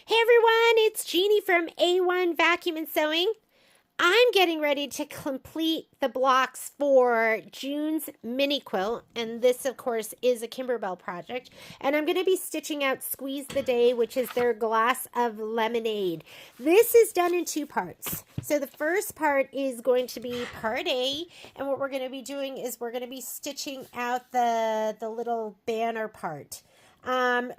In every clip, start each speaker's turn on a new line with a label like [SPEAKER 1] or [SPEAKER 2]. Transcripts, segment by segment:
[SPEAKER 1] Hey everyone, it's Jeannie from A1 Vacuum and Sewing. I'm getting ready to complete the blocks for June's mini quilt, and this of course is a Kimberbell project, and I'm going to be stitching out Squeeze the Day, which is their glass of lemonade. This is done in two parts. So the first part is going to be part A, and what we're going to be doing is we're going to be stitching out the little banner part.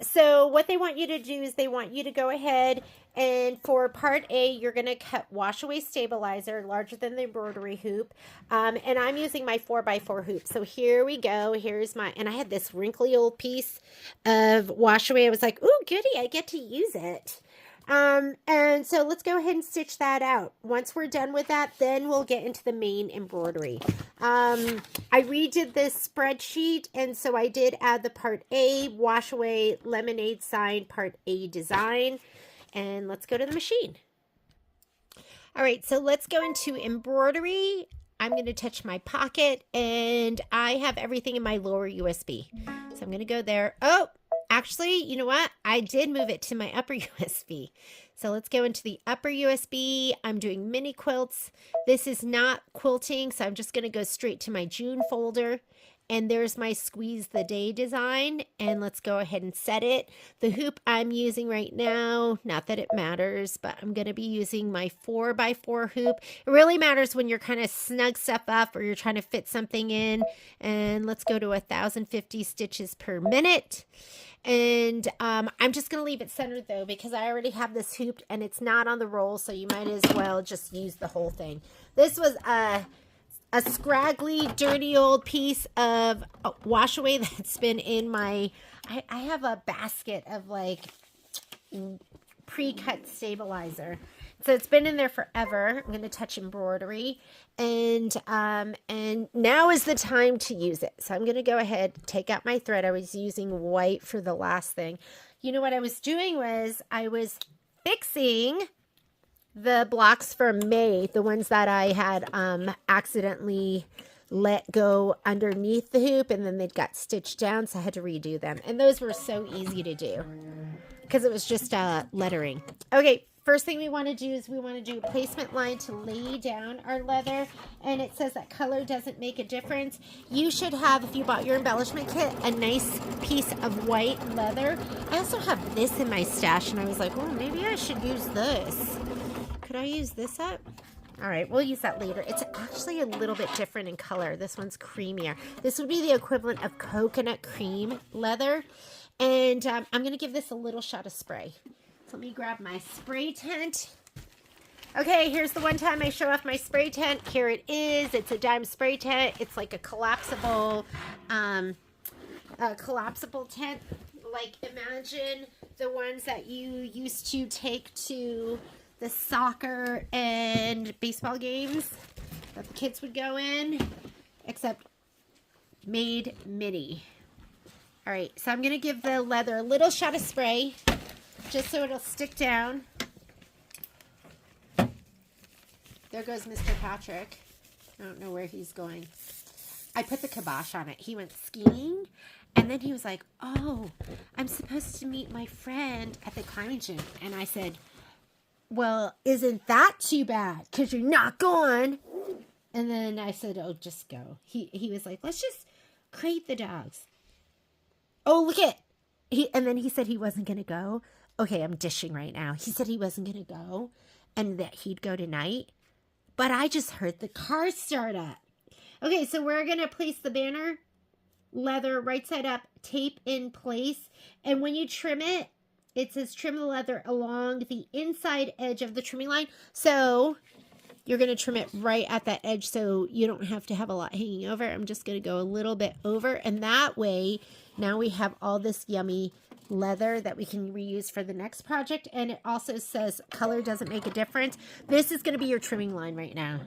[SPEAKER 1] So what they want you to do is they want you to go ahead and for part A, you're going to cut wash away stabilizer larger than the embroidery hoop. And I'm using my 4x4 hoop. So here we go. Here's my, and I had this wrinkly old piece of wash away. I was like, ooh, goody, I get to use it. And so let's go ahead and stitch that out. Once we're done with that, then we'll get into the main embroidery. I redid this spreadsheet, and so I did add the part A, wash away, lemonade sign, part A design, and let's go to the machine. All right, so let's go into embroidery. I'm going to touch my pocket, and I have everything in my lower USB. So I'm going to go there. Oh, actually, you know what? I did move it to my upper USB. So let's go into the upper USB. I'm doing mini quilts. This is not quilting, so I'm just going to go straight to my June folder. And there's my Squeeze the Day design. And let's go ahead and set it. The hoop I'm using right now, not that it matters, but I'm going to be using my 4x4 hoop. It really matters when you're kind of snug stuff up or you're trying to fit something in. And let's go to 1,050 stitches per minute. And I'm just going to leave it centered though, because I already have this hooped and it's not on the roll. So you might as well just use the whole thing. This was a scraggly, dirty old piece of wash away that's been in my, I have a basket of like pre-cut stabilizer. So it's been in there forever. I'm going to touch embroidery and now is the time to use it. So I'm going to go ahead, take out my thread. I was using white for the last thing. You know what I was doing was I was fixing the blocks for May, the ones that I had accidentally let go underneath the hoop and then they got stitched down, so I had to redo them. And those were so easy to do because it was just lettering. Okay, first thing we want to do is we want to do a placement line to lay down our leather, and it says that color doesn't make a difference. You should have, if you bought your embellishment kit, a nice piece of white leather. I also have this in my stash, and I was like, well, maybe I should use this. Could I use this up? All right, we'll use that later. It's actually a little bit different in color. This one's creamier. This would be the equivalent of coconut cream leather. And I'm going to give this a little shot of spray. So let me grab my spray tent. Okay, here's the one time I show off my spray tent. Here it is. It's a dime spray tent. It's like a collapsible tent. Like imagine the ones that you used to take to the soccer and baseball games that the kids would go in, except made mini. All right, so I'm going to give the leather a little shot of spray just so it'll stick down. There goes Mr. Patrick. I don't know where he's going. I put the kibosh on it. He went skiing, and then he was like, oh, I'm supposed to meet my friend at the climbing gym. And I said, well, isn't that too bad? Because you're not going. And then I said, oh, just go. He was like, let's just crate the dogs. Oh, look it. And then he said he wasn't going to go. Okay, I'm dishing right now. He said he wasn't going to go and that he'd go tonight. But I just heard the car start up. Okay, so we're going to place the banner, leather, right side up, tape in place. And when you trim it, it says trim the leather along the inside edge of the trimming line. So you're going to trim it right at that edge so you don't have to have a lot hanging over. I'm just going to go a little bit over. And that way, now we have all this yummy leather that we can reuse for the next project. And it also says color doesn't make a difference. This is going to be your trimming line right now.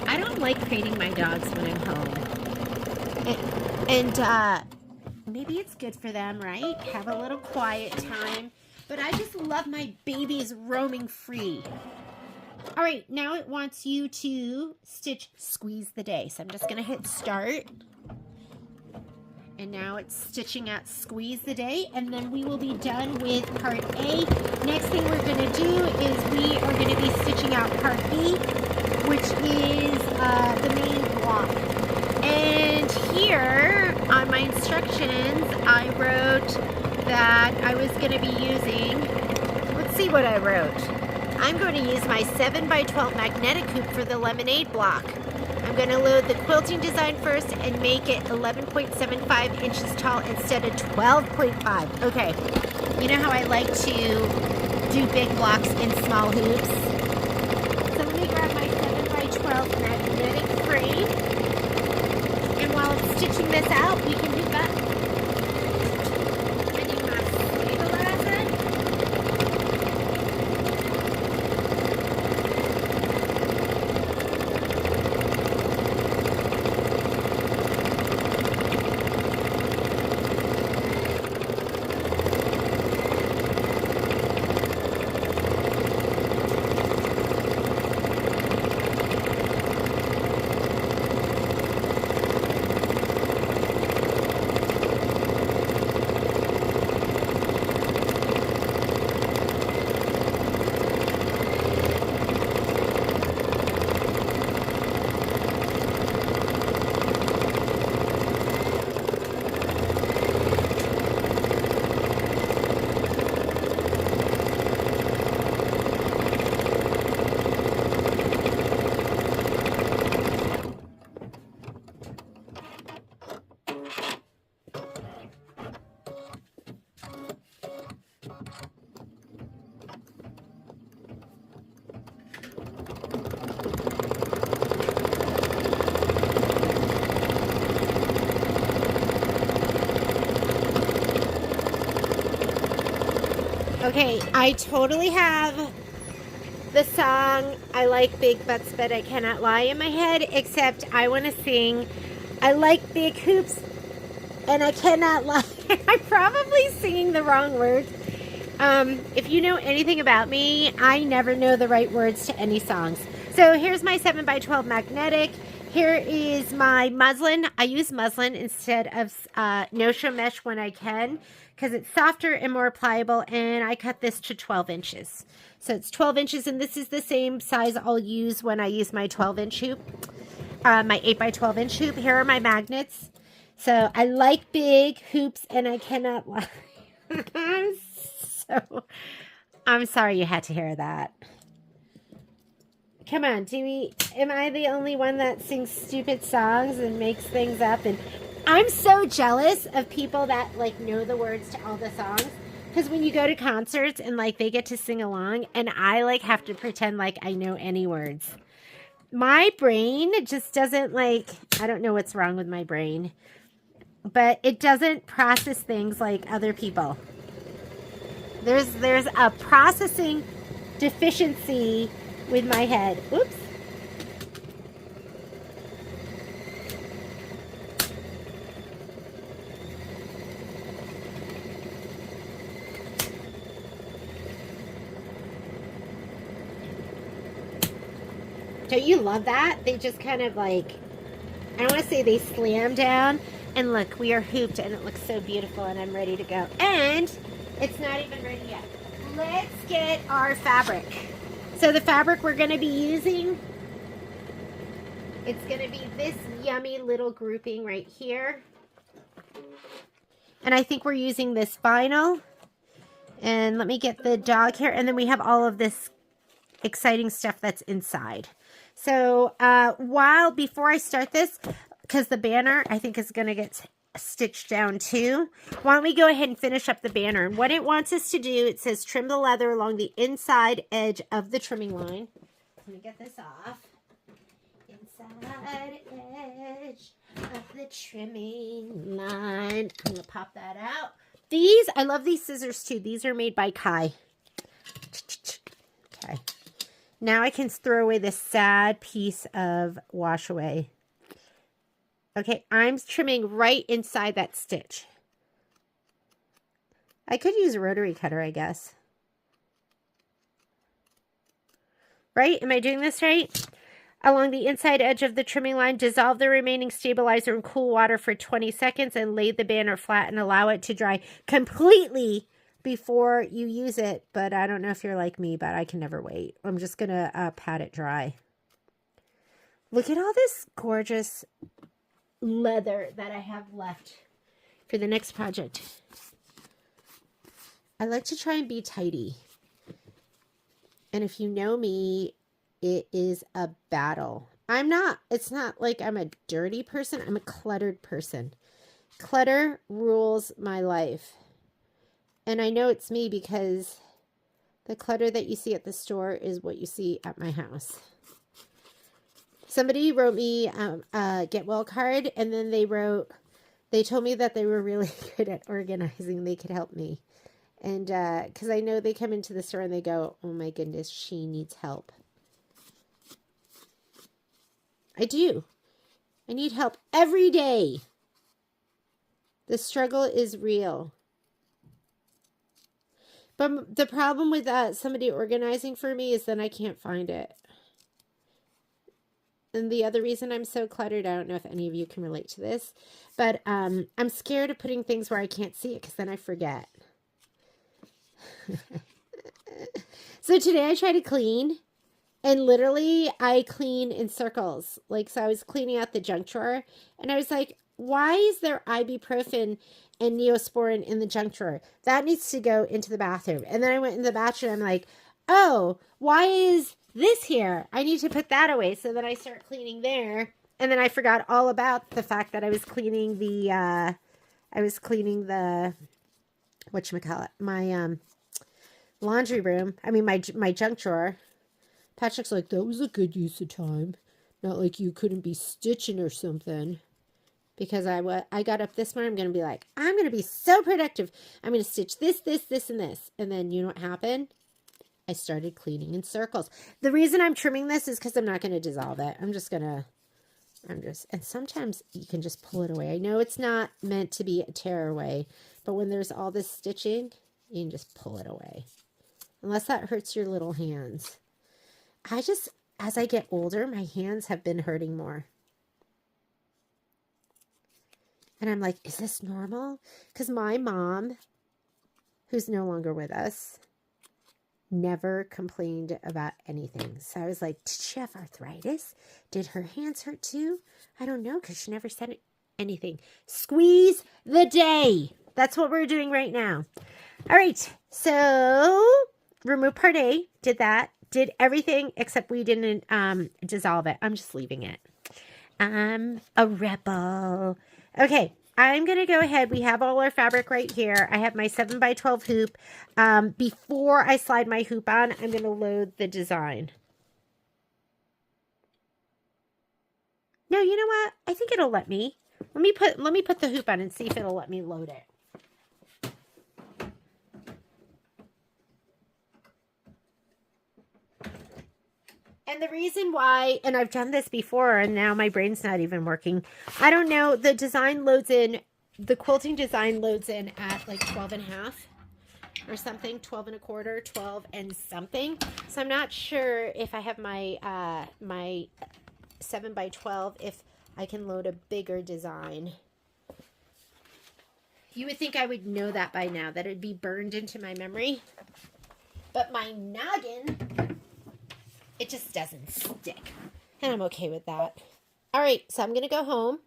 [SPEAKER 1] I don't like crating my dogs when I'm home. And maybe it's good for them, right? Have a little quiet time. But I just love my babies roaming free. All right, now it wants you to stitch Squeeze the Day. So I'm just going to hit start. And now it's stitching out Squeeze the Day, and then we will be done with part A. Next thing we're going to do is we are going to be stitching out part B, which is the main block. And here on my instructions, I wrote that I was going to be using, let's see what I wrote. I'm going to use my 7x12 magnetic hoop for the lemonade block. I'm going to load the quilting design first and make it 11.75 inches tall instead of 12.5. Okay, you know how I like to do big blocks in small hoops? So let me grab my 7x12 magnetic frame, and while I'm stitching this out, we can hoop up. And you must stabilize it. Okay, I totally have the song I Like Big Butts But I Cannot Lie in my head, except I want to sing I like big hoops and I cannot lie. I'm probably singing the wrong words. If you know anything about me, I never know the right words to any songs. So here's my 7x12 magnetic. Here is my muslin. I use muslin instead of no-show mesh when I can, because it's softer and more pliable, and I cut this to 12 inches. So it's 12 inches, and this is the same size I'll use when I use my 12-inch hoop, my 8x12-inch hoop. Here are my magnets. So I like big hoops, and I cannot lie. So I'm sorry you had to hear that. Come on, am I the only one that sings stupid songs and makes things up? And I'm so jealous of people that like know the words to all the songs, because when you go to concerts and like they get to sing along and I like have to pretend like I know any words. My brain just doesn't like, I don't know what's wrong with my brain, but it doesn't process things like other people. There's a processing deficiency with my head. Oops. Don't you love that? They just kind of like, I don't want to say they slam down. And look, we are hooped and it looks so beautiful and I'm ready to go. And it's not even ready yet. Let's get our fabric. So the fabric we're going to be using, it's going to be this yummy little grouping right here. And I think we're using this vinyl. And let me get the dog hair. And then we have all of this exciting stuff that's inside. So before I start this, because the banner I think is going to get stitched down too, why don't we go ahead and finish up the banner? And what it wants us to do, it says trim the leather along the inside edge of the trimming line. Let me get this off. Inside edge of the trimming line. I'm going to pop that out. These, I love these scissors too. These are made by Kai. Okay. Now I can throw away this sad piece of wash away. Okay, I'm trimming right inside that stitch. I could use a rotary cutter, I guess. Right? Am I doing this right? along the inside edge of the trimming line. Dissolve the remaining stabilizer in cool water for 20 seconds and lay the banner flat and allow it to dry completely before you use it. But I don't know if you're like me, but I can never wait. I'm just going to pat it dry. Look at all this gorgeous leather that I have left for the next project. I like to try and be tidy. And if you know me, it is a battle. It's not like I'm a dirty person. I'm a cluttered person. Clutter rules my life. And I know it's me because the clutter that you see at the store is what you see at my house. Somebody wrote me a get well card, and then they told me that they were really good at organizing. They could help me. And because I know they come into the store and they go, oh my goodness, she needs help. I do. I need help every day. The struggle is real. But the problem with somebody organizing for me is then I can't find it. And the other reason I'm so cluttered, I don't know if any of you can relate to this, but I'm scared of putting things where I can't see it because then I forget. So today I tried to clean, and literally I clean in circles. So I was cleaning out the junk drawer, and I was like, why is there ibuprofen and Neosporin in the junk drawer? That needs to go into the bathroom. And then I went in the bathroom, I'm like, oh, why is this here? I need to put that away. So then I start cleaning there, and then I forgot all about the fact that I was cleaning the whatchamacallit, my laundry room. I mean, my junk drawer. Patrick's like, that was a good use of time. Not like you couldn't be stitching or something. Because I got up this morning, I'm going to be like, I'm going to be so productive. I'm going to stitch this, this, this, and this. And then you know what happened? I started cleaning in circles. The reason I'm trimming this is because I'm not going to dissolve it. And sometimes you can just pull it away. I know it's not meant to be a tear away, but when there's all this stitching, you can just pull it away. Unless that hurts your little hands. As I get older, my hands have been hurting more. And I'm like, is this normal? Because my mom, who's no longer with us, never complained about anything. So I was like, did she have arthritis? Did her hands hurt too? I don't know, because she never said anything. Squeeze the day. That's what we're doing right now. All right. So remove part A. Did that. Did everything except we didn't dissolve it. I'm just leaving it. I'm a rebel. Okay, I'm going to go ahead. We have all our fabric right here. I have my 7x12 hoop. Before I slide my hoop on, I'm going to load the design. No, you know what? I think it'll let me. Let me put the hoop on and see if it'll let me load it. And the reason why, and I've done this before, and now my brain's not even working. I don't know. The design loads in, the quilting design loads in at like 12.5 or something, 12.25, 12 and something. So I'm not sure if I have my my 7x12, if I can load a bigger design. You would think I would know that by now, that it'd be burned into my memory. But my noggin, it just doesn't stick. And I'm okay with that. All right, so I'm going to go home.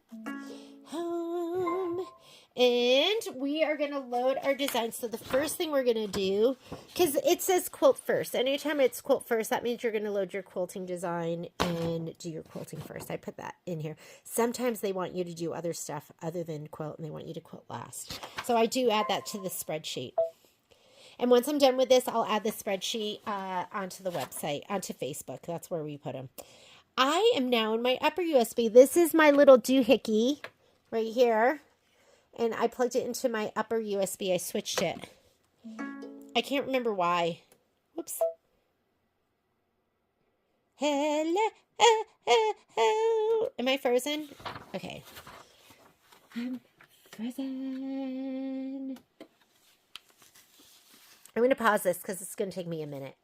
[SPEAKER 1] And we are going to load our design. So the first thing we're going to do, because it says quilt first. Anytime it's quilt first, that means you're going to load your quilting design and do your quilting first. I put that in here. Sometimes they want you to do other stuff other than quilt, and they want you to quilt last. So I do add that to the spreadsheet. And once I'm done with this, I'll add the spreadsheet onto the website, onto Facebook. That's where we put them. I am now in my upper USB. This is my little doohickey right here. And I plugged it into my upper USB. I switched it. I can't remember why. Whoops. Hello. Am I frozen? Okay. I'm frozen. I'm going to pause this because it's going to take me a minute.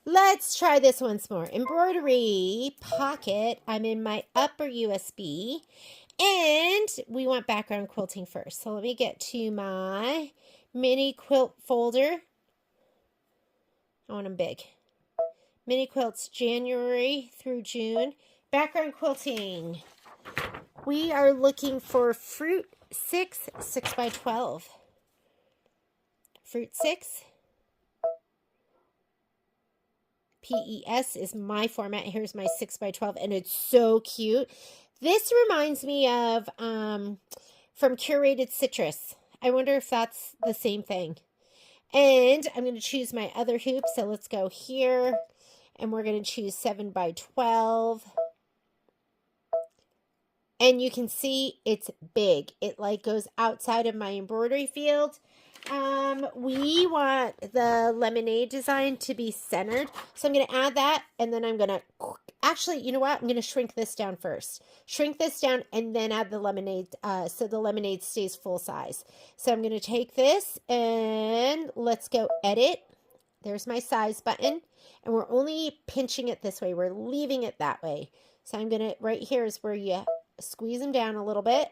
[SPEAKER 1] Let's try this once more. Embroidery pocket. I'm in my upper USB. And we want background quilting first. So let me get to my mini quilt folder. I want them big. Mini quilts January through June. Background quilting. We are looking for Fruit 6, 6x12. Fruit 6. PES is my format. Here's my 6x12, and it's so cute. This reminds me of from Curated Citrus. I wonder if that's the same thing. And I'm going to choose my other hoop. So let's go here, and we're going to choose 7x12. And you can see it's big. It like goes outside of my embroidery field. We want the lemonade design to be centered. So I'm going to add that, and then I'm going to, actually, you know what? I'm going to shrink this down first. Shrink this down and then add the lemonade, so the lemonade stays full size. So I'm going to take this and let's go edit. There's my size button, and we're only pinching it this way. We're leaving it that way. So I'm going to, right here is where you squeeze them down a little bit.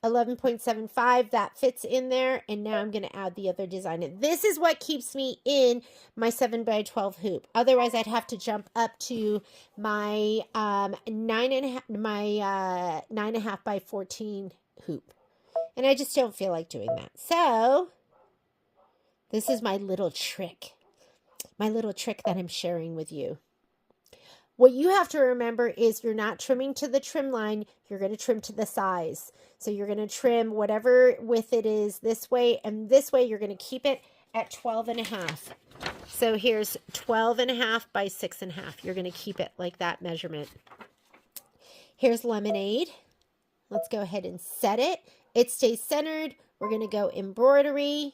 [SPEAKER 1] 11.75, that fits in there, and now I'm going to add the other design. And this is what keeps me in my 7x12 hoop. Otherwise, I'd have to jump up to my 9.5 by 14 hoop, and I just don't feel like doing that. So this is my little trick that I'm sharing with you. What you have to remember is you're not trimming to the trim line. You're going to trim to the size. So you're going to trim whatever width it is this way, and this way you're going to keep it at 12.5. So here's 12.5 by 6.5. You're going to keep it like that measurement. Here's lemonade. Let's go ahead and set it. It stays centered. We're going to go embroidery,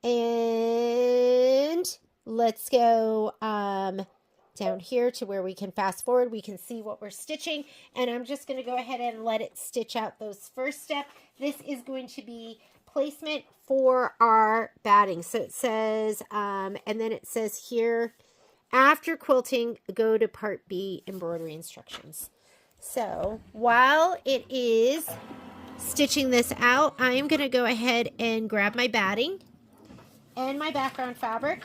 [SPEAKER 1] and let's go down here to where we can fast forward. We can see what we're stitching, and I'm just going to go ahead and let it stitch out those first step. This is going to be placement for our batting. So it says, and then it says here, after quilting, go to part B, embroidery instructions. So while it is stitching this out, I'm going to go ahead and grab my batting and my background fabric.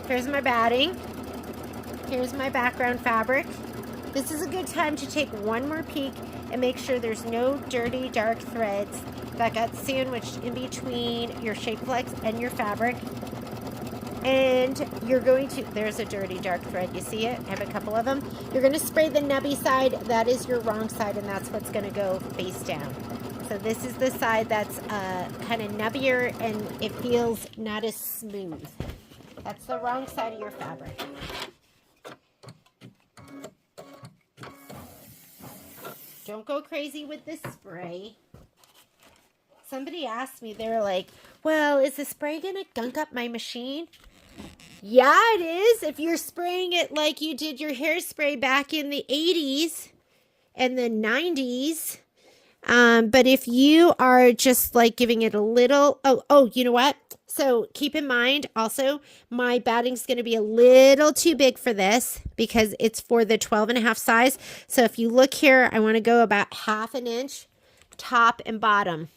[SPEAKER 1] Here's my batting. Here's my background fabric. This is a good time to take one more peek and make sure there's no dirty, dark threads that got sandwiched in between your shape flex and your fabric. And you're going to, there's a dirty, dark thread. You see it? I have a couple of them. You're going to spray the nubby side. That is your wrong side, and that's what's going to go face down. So this is the side that's kind of nubbier, and it feels not as smooth. That's the wrong side of your fabric. Don't go crazy with this spray. Somebody asked me, they were like, well, is the spray going to gunk up my machine? Yeah, it is. If you're spraying it like you did your hairspray back in the 80s and the 90s. But if you are just like giving it a little, you know what? So keep in mind also, my batting's going to be a little too big for this because it's for the 12.5 size. So if you look here, I want to go about 1/2 inch top and bottom.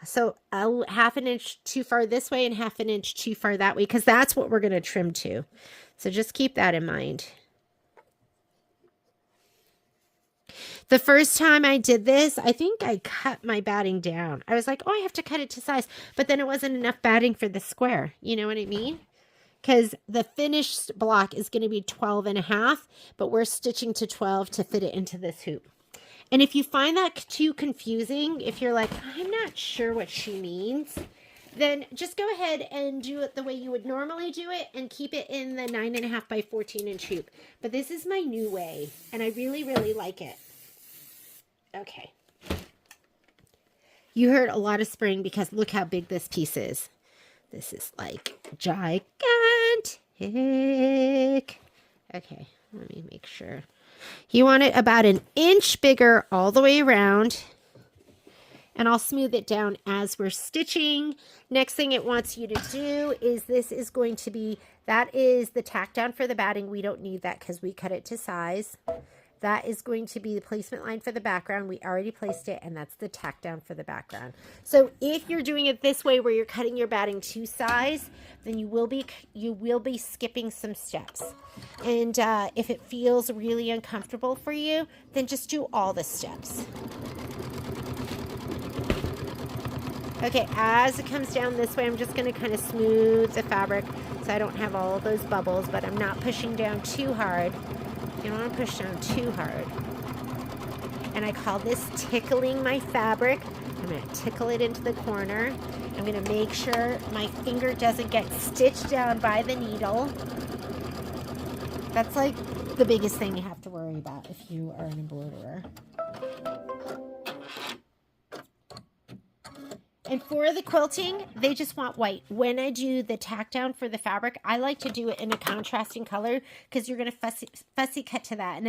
[SPEAKER 1] So 1/2 inch too far this way and 1/2 inch too far that way, because that's what we're going to trim to. So just keep that in mind. The first time I did this, I think I cut my batting down. I was like, oh, I have to cut it to size. But then it wasn't enough batting for the square. You know what I mean? Because the finished block is going to be 12.5, but we're stitching to 12 to fit it into this hoop. And if you find that too confusing, if you're like, I'm not sure what she means, then just go ahead and do it the way you would normally do it and keep it in the 9.5 by 14 inch hoop. But this is my new way, and I really, really like it. Okay. You heard a lot of spraying because look how big this piece is. This is like gigantic. Okay, let me make sure. You want it about an inch bigger all the way around. And I'll smooth it down as we're stitching. Next thing it wants you to do is this is going to be, that is the tack down for the batting. We don't need that because we cut it to size. That is going to be the placement line for the background. We already placed it, and that's the tack down for the background. So if you're doing it this way where you're cutting your batting to size, then you will be skipping some steps. And if it feels really uncomfortable for you, then just do all the steps. Okay, as it comes down this way, I'm just going to kind of smooth the fabric so I don't have all of those bubbles, but I'm not pushing down too hard. You don't want to push down too hard. And I call this tickling my fabric. I'm going to tickle it into the corner. I'm going to make sure my finger doesn't get stitched down by the needle. That's like the biggest thing you have to worry about if you are an embroiderer. And for the quilting, they just want white. When I do the tack down for the fabric, I like to do it in a contrasting color because you're going to fussy cut to that. And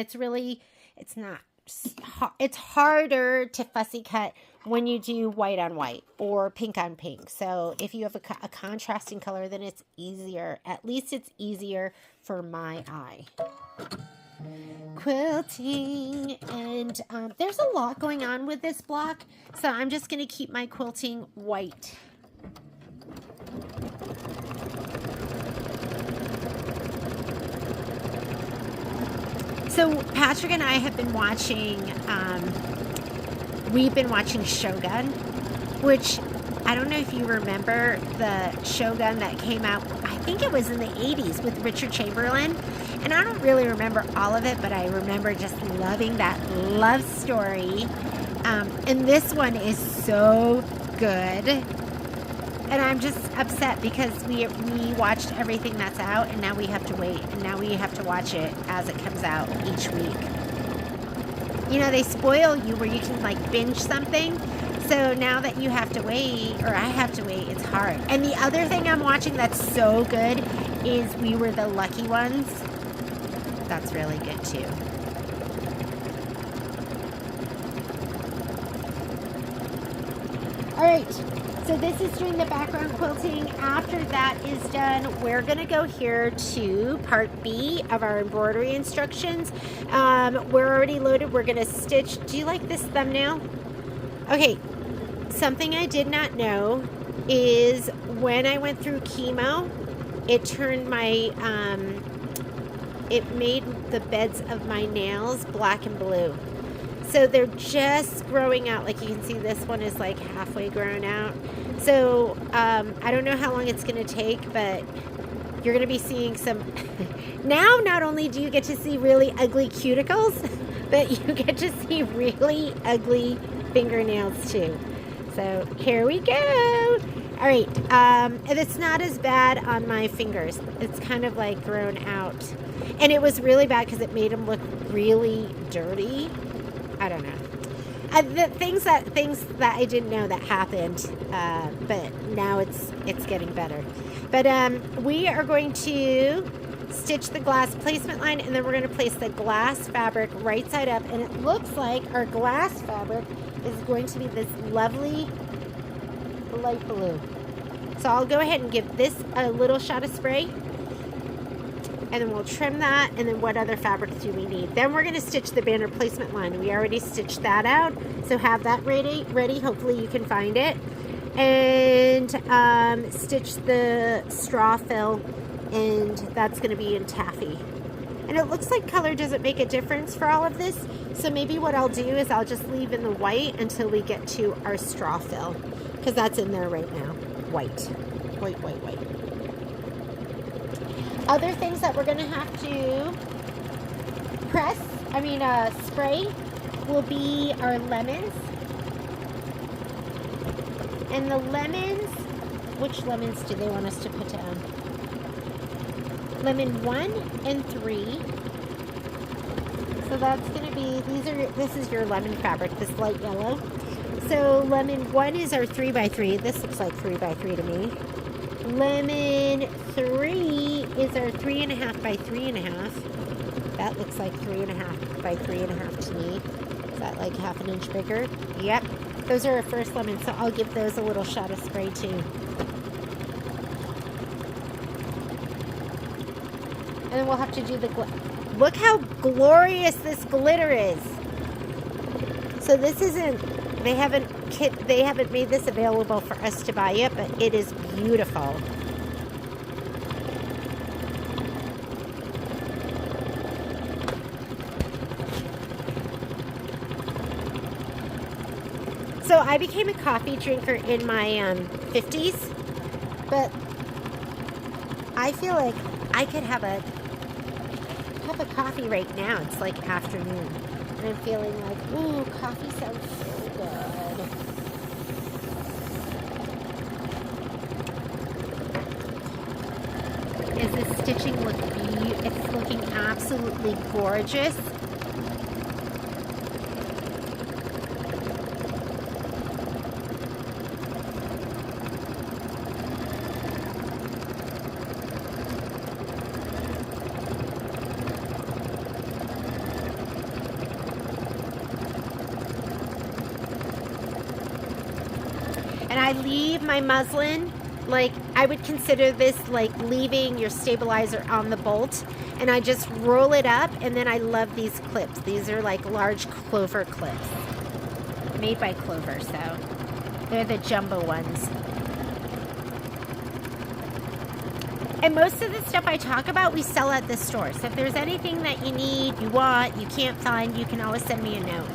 [SPEAKER 1] it's harder to fussy cut when you do white on white or pink on pink. So if you have a contrasting color, then it's easier. At least it's easier for my eye. Quilting, and there's a lot going on with this block, so I'm just going to keep my quilting white. So Patrick and I have been watching, we've been watching Shogun, which I don't know if you remember the Shogun that came out, I think it was in the 80s with Richard Chamberlain. And I don't really remember all of it, but I remember just loving that love story. And this one is so good. And I'm just upset because we watched everything that's out, and now we have to wait. And now we have to watch it as it comes out each week. You know, they spoil you where you can like binge something. So now that you have to wait, or I have to wait, it's hard. And the other thing I'm watching that's so good is We Were the Lucky Ones. That's really good too. All right, so this is doing the background quilting. After that is done, we're gonna go here to part B of our embroidery instructions. We're already loaded. We're gonna stitch. Do you like this thumbnail? Okay, something I did not know is when I went through chemo, it turned my, it made the beds of my nails black and blue. So they're just growing out. Like you can see, this one is like halfway grown out. So I don't know how long it's going to take, but you're going to be seeing some. Now, not only do you get to see really ugly cuticles, but you get to see really ugly fingernails too. So here we go. All right, and it's not as bad on my fingers. It's kind of like grown out. And it was really bad because it made them look really dirty. I don't know. The things that I didn't know that happened, but now it's getting better. But we are going to stitch the glass placement line, and then we're going to place the glass fabric right side up. And it looks like our glass fabric is going to be this lovely light blue. So I'll go ahead and give this a little shot of spray, and then we'll trim that. And then what other fabric do we need? Then we're going to stitch the banner placement line. We already stitched that out, so have that ready. Hopefully you can find it. And stitch the straw fill, and that's going to be in taffy. And it looks like color doesn't make a difference for all of this, so maybe what I'll do is I'll just leave in the white until we get to our straw fill, because that's in there right now. White. Other things that we're going to have to spray will be our lemons. And the lemons, which lemons do they want us to put down? Lemon 1 and 3. So that's going to be, this is your lemon fabric, this light yellow. So lemon 1 is our 3x3. This looks like 3x3 to me. Lemon 3 is our 3.5 by 3.5. That looks like 3.5 by 3.5 to me. Is that like half an inch bigger? Yep. Those are our first lemons, so I'll give those a little shot of spray too. And then we'll have to do the look how glorious this glitter is. So this isn't, they haven't made this available for us to buy yet, but it is beautiful. So I became a coffee drinker in my 50s, but I feel like I could have a cup of coffee right now. It's like afternoon, and I'm feeling like, ooh, coffee sounds so good. Is this stitching look beautiful? It's looking absolutely gorgeous. And I leave my muslin, like I would consider this like leaving your stabilizer on the bolt, and I just roll it up, and then I love these clips. These are like large clover clips made by Clover, so they're the jumbo ones. And most of the stuff I talk about, we sell at the store. So if there's anything that you need, you want, you can't find, you can always send me a note.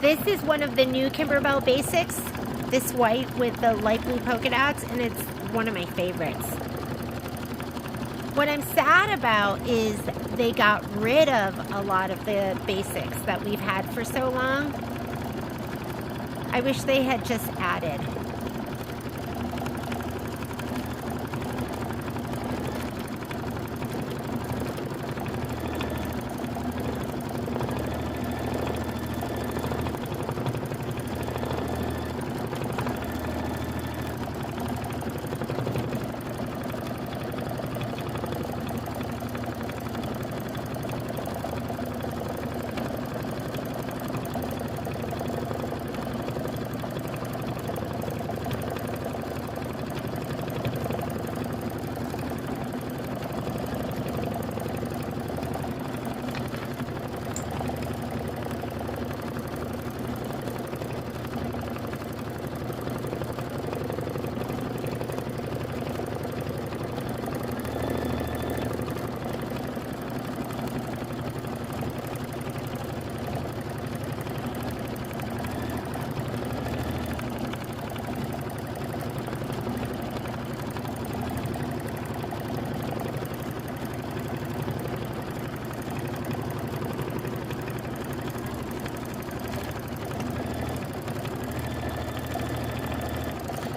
[SPEAKER 1] This is one of the new Kimberbell basics, this white with the light blue polka dots, and it's one of my favorites. What I'm sad about is they got rid of a lot of the basics that we've had for so long. I wish they had just added.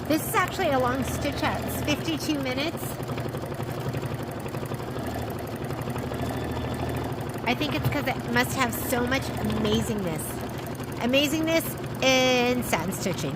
[SPEAKER 1] This is actually a long stitch out. It's 52 minutes. I think it's because it must have so much amazingness. Amazingness in satin stitching.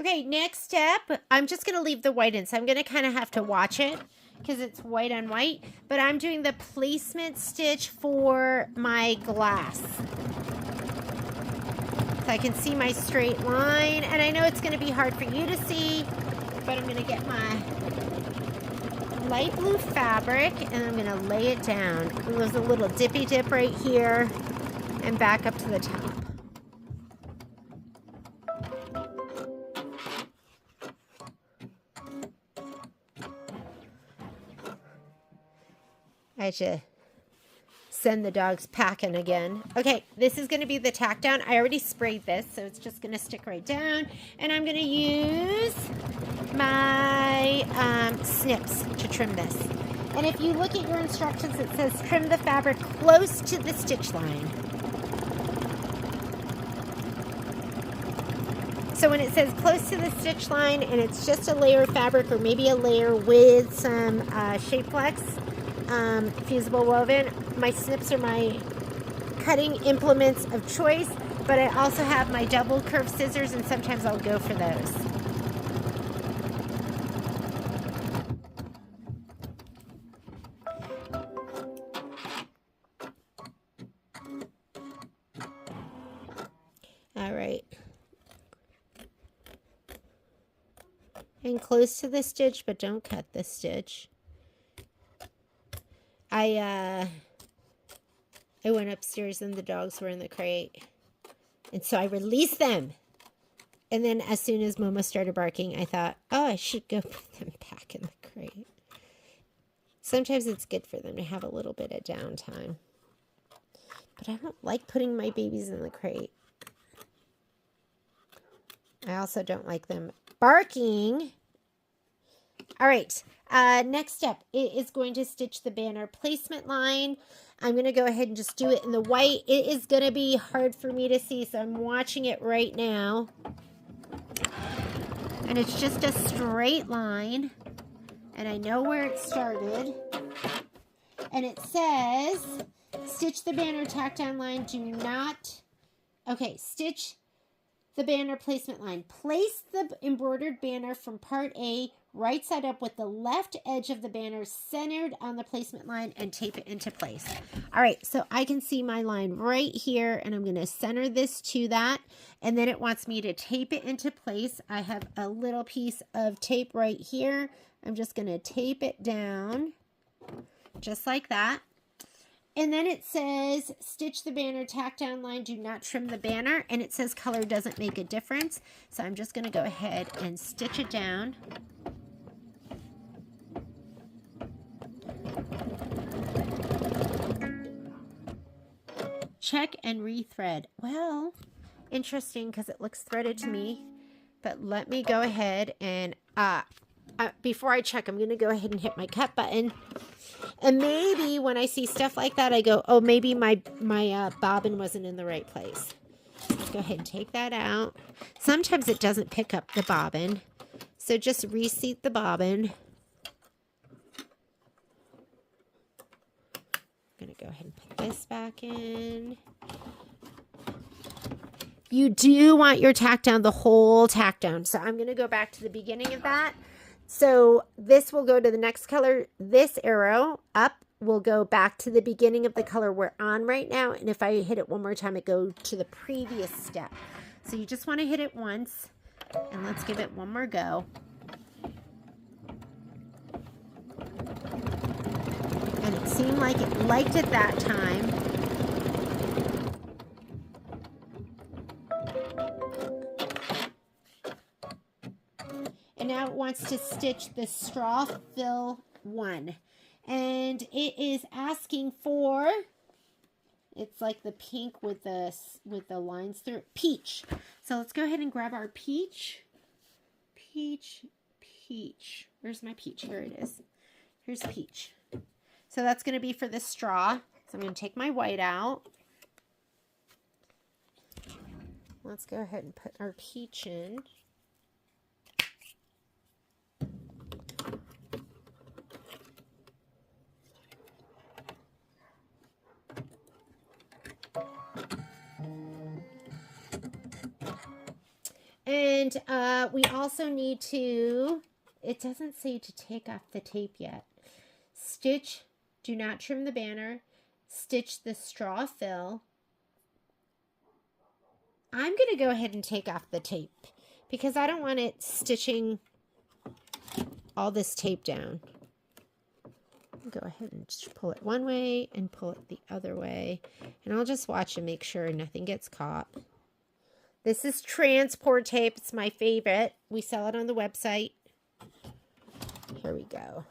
[SPEAKER 1] Okay, next step, I'm just going to leave the white in. So I'm going to kind of have to watch it because it's white on white. But I'm doing the placement stitch for my glass. So I can see my straight line. And I know it's going to be hard for you to see, but I'm going to get my light blue fabric and I'm going to lay it down. There's a little dippy dip right here and back up to the top. I should send the dogs packing again. Okay, this is going to be the tack down. I already sprayed this, so it's just going to stick right down. And I'm going to use my snips to trim this. And if you look at your instructions, it says trim the fabric close to the stitch line. So when it says close to the stitch line and it's just a layer of fabric or maybe a layer with some Shape Flex fusible woven, my snips are my cutting implements of choice, but I also have my double curved scissors and sometimes I'll go for those. All right. And close to the stitch, but don't cut the stitch. I went upstairs and the dogs were in the crate. And so I released them. And then as soon as Momo started barking, I thought, oh, I should go put them back in the crate. Sometimes it's good for them to have a little bit of downtime. But I don't like putting my babies in the crate. I also don't like them barking. All right. Next step is going to stitch the banner placement line. I'm going to go ahead and just do it in the white. It is going to be hard for me to see, so I'm watching it right now. And it's just a straight line. And I know where it started. And it says, stitch the banner tack down line. Do not, okay, stitch the banner placement line. Place the embroidered banner from part A right side up with the left edge of the banner centered on the placement line and tape it into place. All right, so I can see my line right here and I'm going to center this to that. And then it wants me to tape it into place. I have a little piece of tape right here. I'm just going to tape it down just like that. And then it says, stitch the banner, tack down line, do not trim the banner. And it says color doesn't make a difference. So I'm just going to go ahead and stitch it down. Check and rethread. Well, interesting because it looks threaded to me. But let me go ahead and, before I check, I'm going to go ahead and hit my cut button. And maybe when I see stuff like that, I go, oh, maybe my bobbin wasn't in the right place. Let's go ahead and take that out. Sometimes it doesn't pick up the bobbin. So just reseat the bobbin. I'm going to go ahead and put this back in. You do want your tack down, the whole tack down. So I'm going to go back to the beginning of that. So this will go to the next color. This arrow up will go back to the beginning of the color we're on right now. And if I hit it one more time, it goes to the previous step. So you just want to hit it once. And let's give it one more go. And it seemed like it liked it that time. And now it wants to stitch the straw fill 1. And it is asking for, it's like the pink with the lines through it, peach. So let's go ahead and grab our peach. Peach. Where's my peach? Here it is. Here's peach. So that's going to be for the straw. So I'm going to take my white out. Let's go ahead and put our peach in. And we also need to, it doesn't say to take off the tape yet. Stitch, do not trim the banner. Stitch the straw fill. I'm going to go ahead and take off the tape because I don't want it stitching all this tape down. Go ahead and just pull it one way and pull it the other way. And I'll just watch and make sure nothing gets caught. This is transport tape. It's my favorite. We sell it on the website. Here we go.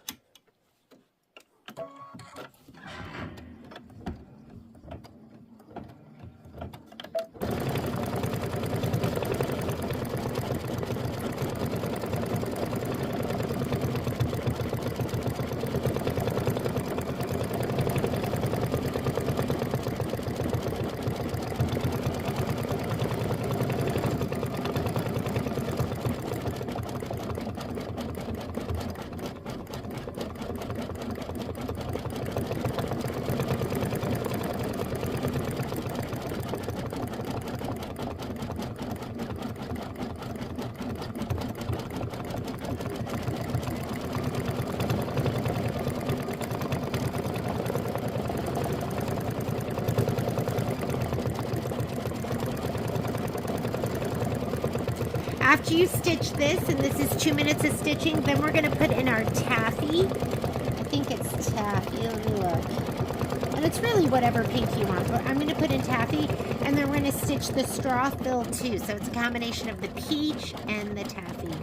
[SPEAKER 1] After you stitch this, and this is 2 minutes of stitching, then we're going to put in our taffy. I think it's taffy. Let me look. And it's really whatever pink you want, but I'm going to put in taffy, and then we're going to stitch the straw fill too. So it's a combination of the peach and the taffy.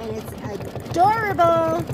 [SPEAKER 1] And it's adorable.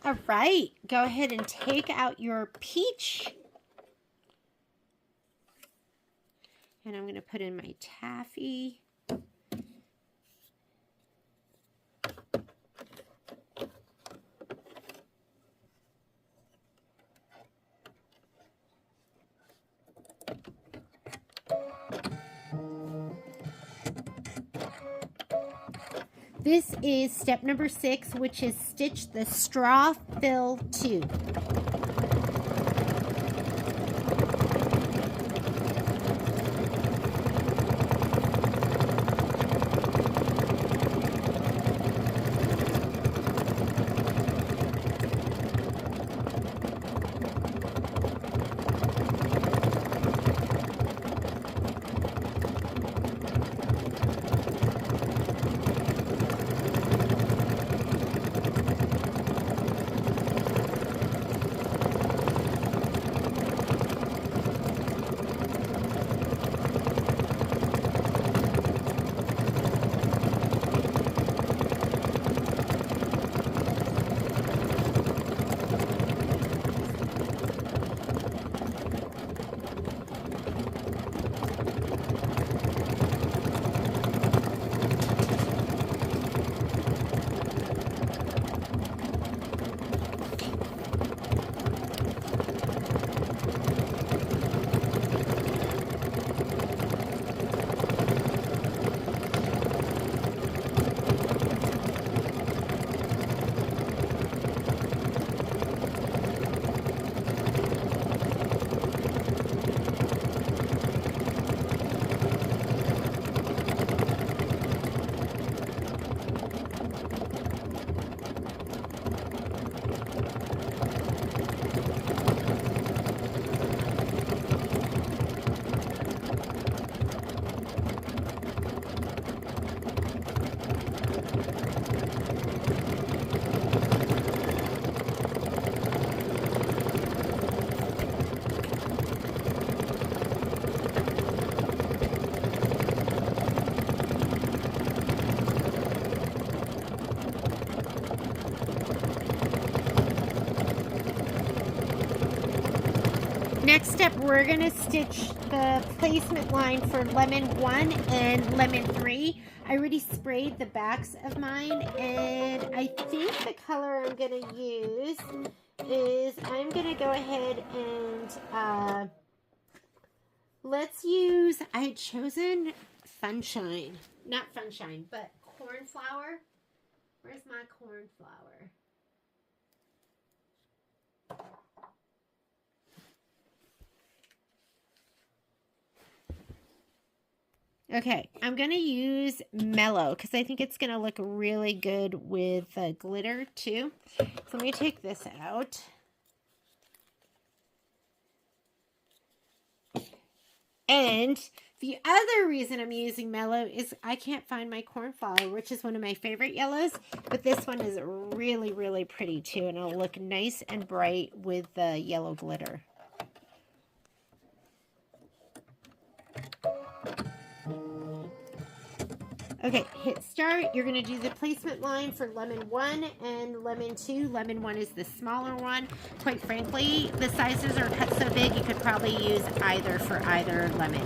[SPEAKER 1] All right, go ahead and take out your peach. And I'm going to put in my taffy. This is step number 6, which is stitch the straw fill 2. next step, we're going to stitch the placement line for lemon 1 and lemon 3. I already sprayed the backs of mine, and I think the color I'm going to use is I'm going to go ahead and let's use, I had chosen Funshine. Not Funshine, but cornflower. Where's my cornflower? Okay, I'm going to use Mellow because I think it's going to look really good with glitter too. So let me take this out. And the other reason I'm using Mellow is I can't find my cornflower, which is one of my favorite yellows. But this one is really, really pretty too. And it'll look nice and bright with the yellow glitter. Okay, hit start. You're going to do the placement line for lemon 1 and lemon 2. Lemon 1 is the smaller one. Quite frankly, the sizes are cut so big you could probably use either for either lemon.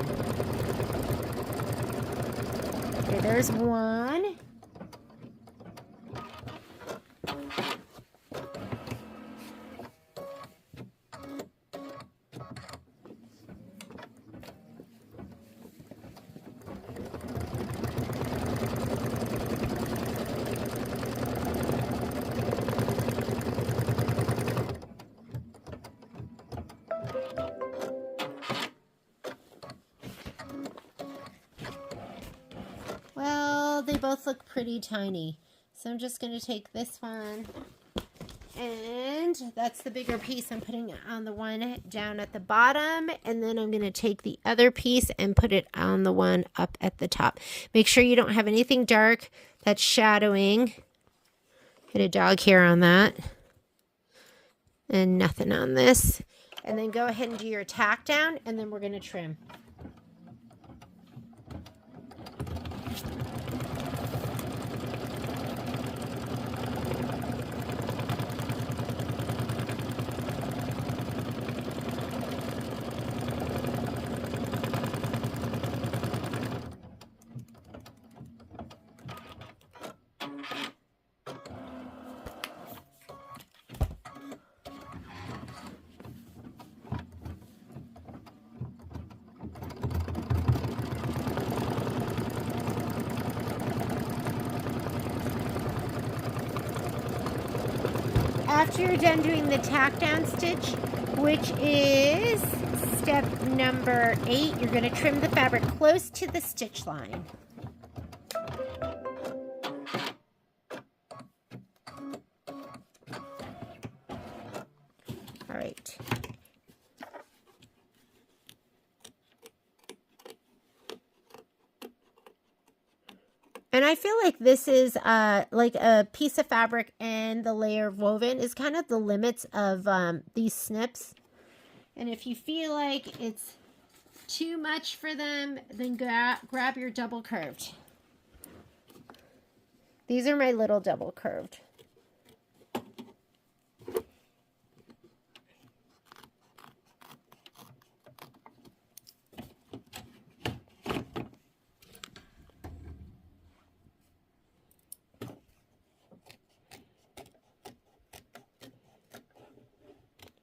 [SPEAKER 1] Okay, there's one. Well, they both look pretty tiny. So I'm just going to take this one, and that's the bigger piece. I'm putting it on the one down at the bottom, and then I'm going to take the other piece and put it on the one up at the top. Make sure you don't have anything dark that's shadowing. Hit a dog hair on that. And nothing on this. And then go ahead and do your tack down, and then we're going to trim. After you're done doing the tack down stitch, which is step number 8, you're going to trim the fabric close to the stitch line. All right. And I feel like this is like a piece of fabric and the layer of woven is kind of the limits of these snips. And if you feel like it's too much for them, then grab your double curved. These are my little double curved.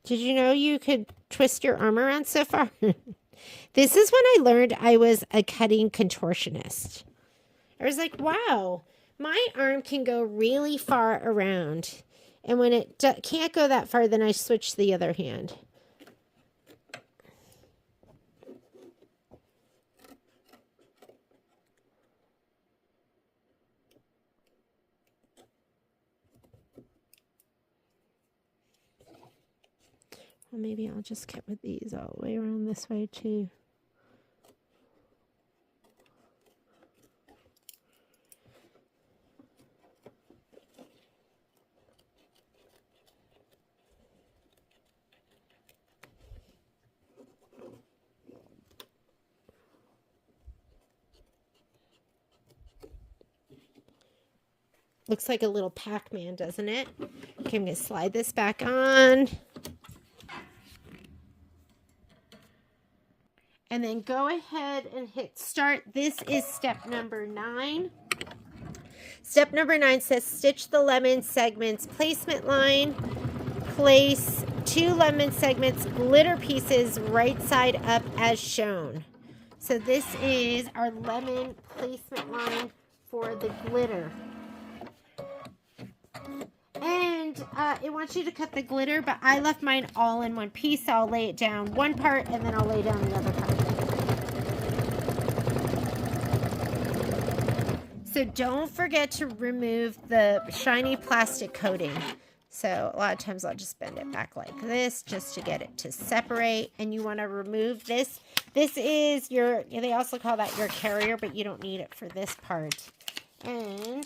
[SPEAKER 1] Did you know you could twist your arm around so far? This is when I learned I was a cutting contortionist. I was like, wow, my arm can go really far around. And when it can't go that far, then I switch to the other hand. Well, maybe I'll just cut with these all the way around this way too. Looks like a little Pac-Man, doesn't it? Okay, I'm going to slide this back on. And then go ahead and hit start. This is step number 9. Step number 9 says stitch the lemon segments placement line. Place 2 lemon segments glitter pieces right side up as shown. So this is our lemon placement line for the glitter. And it wants you to cut the glitter, but I left mine all in one piece. So I'll lay it down one part and then I'll lay down the other part. So don't forget to remove the shiny plastic coating. So a lot of times I'll just bend it back like this just to get it to separate. And you want to remove this. This is your, they also call that your carrier, but you don't need it for this part. And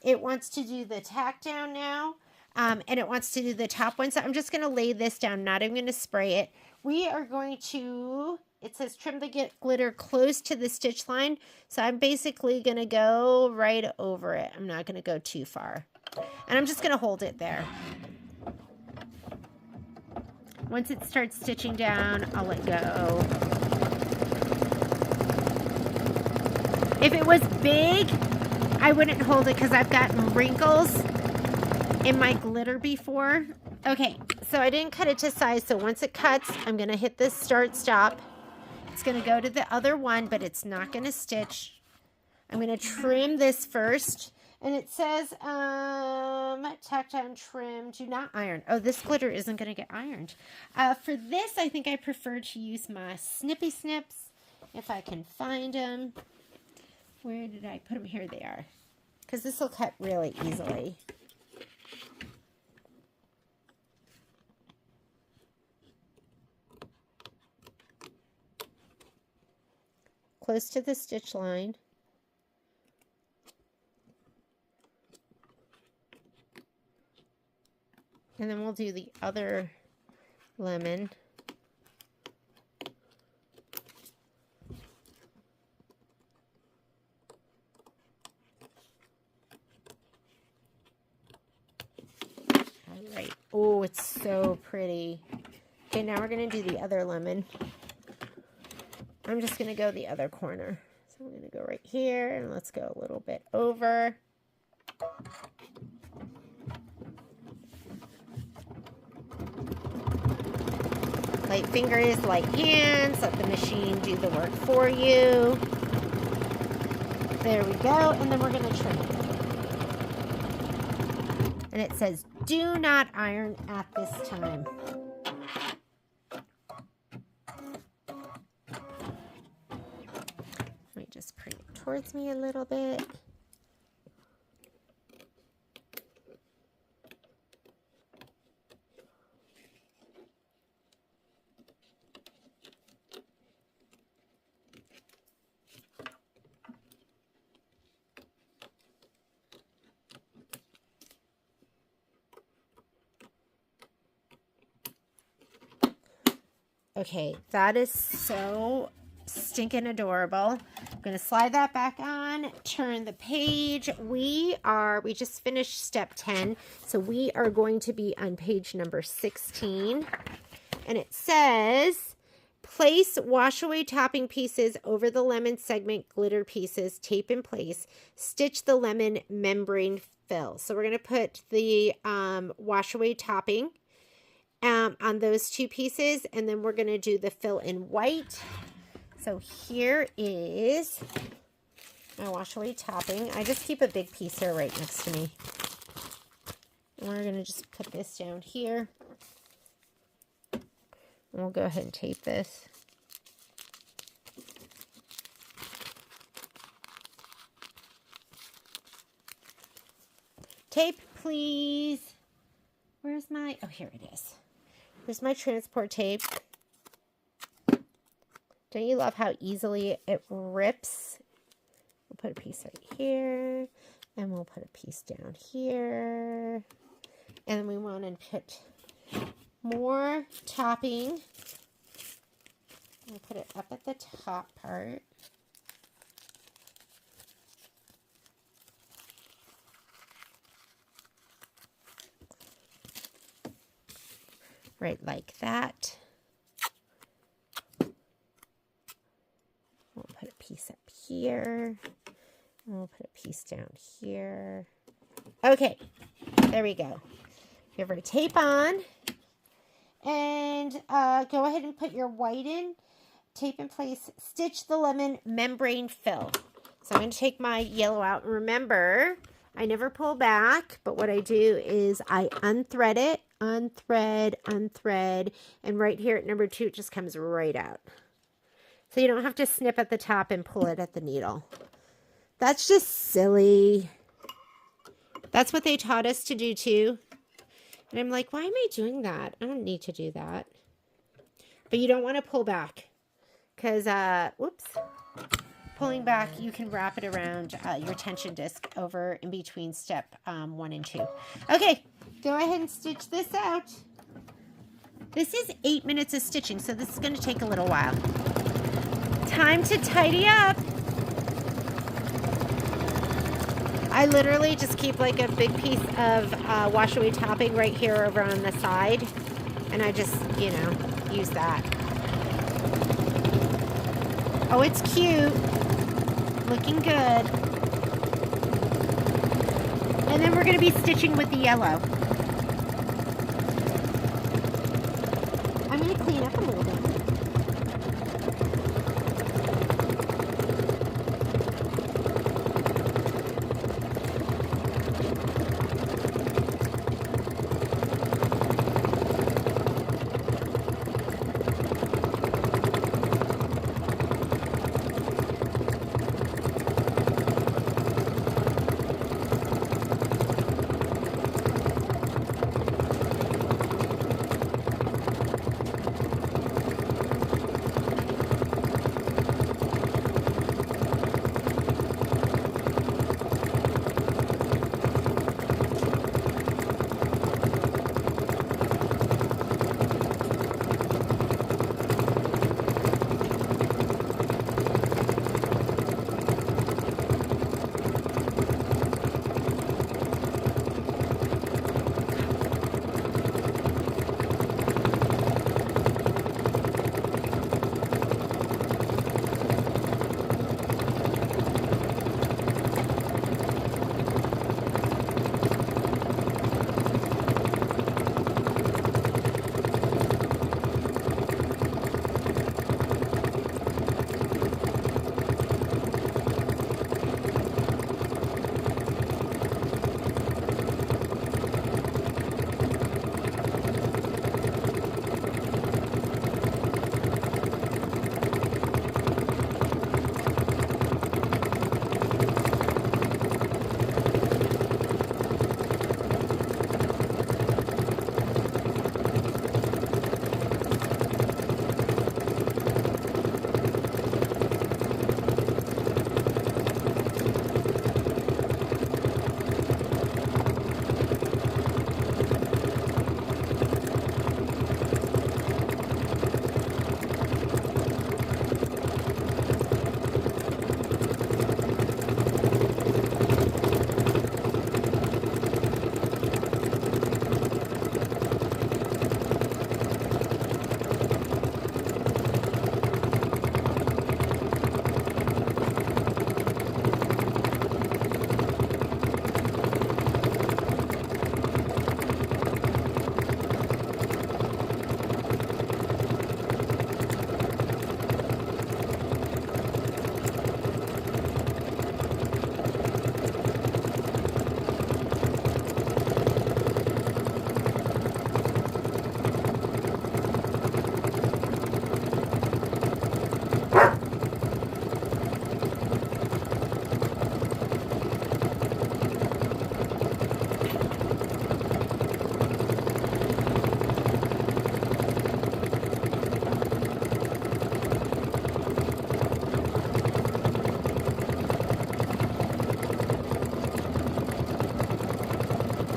[SPEAKER 1] it wants to do the tack down now. And it wants to do the top one. So I'm just going to lay this down. Not even going to spray it. We are going to, it says trim the glitter close to the stitch line. So I'm basically going to go right over it. I'm not going to go too far. And I'm just going to hold it there. Once it starts stitching down, I'll let go. If it was big, I wouldn't hold it because I've gotten wrinkles in my glitter before. Okay, so I didn't cut it to size. So once it cuts, I'm going to hit this start stop. It's going to go to the other one, but it's not going to stitch. I'm going to trim this first. And it says, tack down, trim, do not iron. Oh, this glitter isn't going to get ironed. For this, I think I prefer to use my snippy snips, if I can find them. Where did I put them? Here they are. Because this will cut really easily. Close to the stitch line. And then we'll do the other lemon. All right. Oh, it's so pretty. Okay, now we're going to do the other lemon. I'm just going to go the other corner. So I'm going to go right here, and let's go a little bit over. Light fingers, light hands, let the machine do the work for you. There we go, and then we're going to trim it. And it says, do not iron at this time. Let me just bring it towards me a little bit. Okay, that is so stinking adorable. I'm going to slide that back on, turn the page. We just finished step 10, so we are going to be on page number 16. And it says, place wash away topping pieces over the lemon segment glitter pieces, tape in place, stitch the lemon membrane fill. So we're going to put the wash away topping on those 2 pieces, and then we're going to do the fill in white. So here is my wash away topping. I just keep a big piece here right next to me. And we're going to just put this down here. And we'll go ahead and tape this. Tape, please. Where's my, oh, here it is. Here's my transport tape. Don't you love how easily it rips? We'll put a piece right here, and we'll put a piece down here. And then we want to put more topping. We'll put it up at the top part. Right like that. here. I'll put a piece down here. Okay, there we go. Give her tape on. And go ahead and put your white in. Tape in place. Stitch the lemon membrane fill. So I'm going to take my yellow out. Remember, I never pull back, but what I do is I unthread it, unthread, and right here at number 2, it just comes right out. So you don't have to snip at the top and pull it at the needle. That's just silly. That's what they taught us to do too. And I'm like, why am I doing that? I don't need to do that. But you don't want to pull back. Because, whoops. Pulling back, you can wrap it around your tension disc over in between step 1 and 2. Okay, go ahead and stitch this out. This is 8 minutes of stitching, so this is going to take a little while. Time to tidy up. I literally just keep like a big piece of wash away topping right here over on the side. And I just, you know, use that. Oh, it's cute. Looking good. And then we're going to be stitching with the yellow. I'm going to clean up a little bit.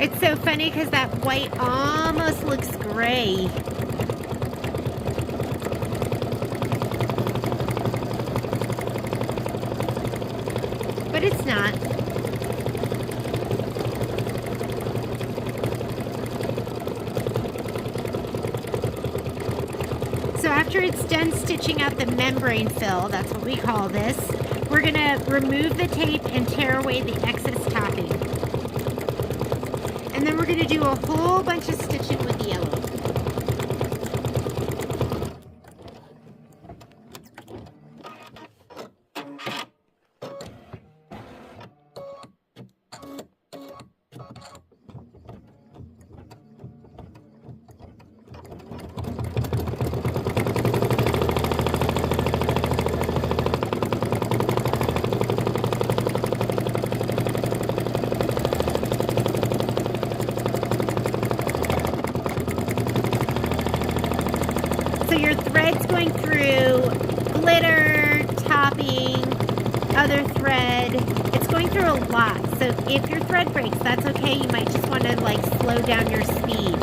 [SPEAKER 1] It's so funny because that white almost looks gray. But it's not. So after it's done stitching out the membrane fill, that's what we call this, we're going to remove the tape and tear away the excess topping. And then we're going to do a whole bunch of stitching with the yellow. So your thread's going through glitter, topping, other thread. It's going through a lot. So if your thread breaks, that's okay. You might just want to like slow down your speed.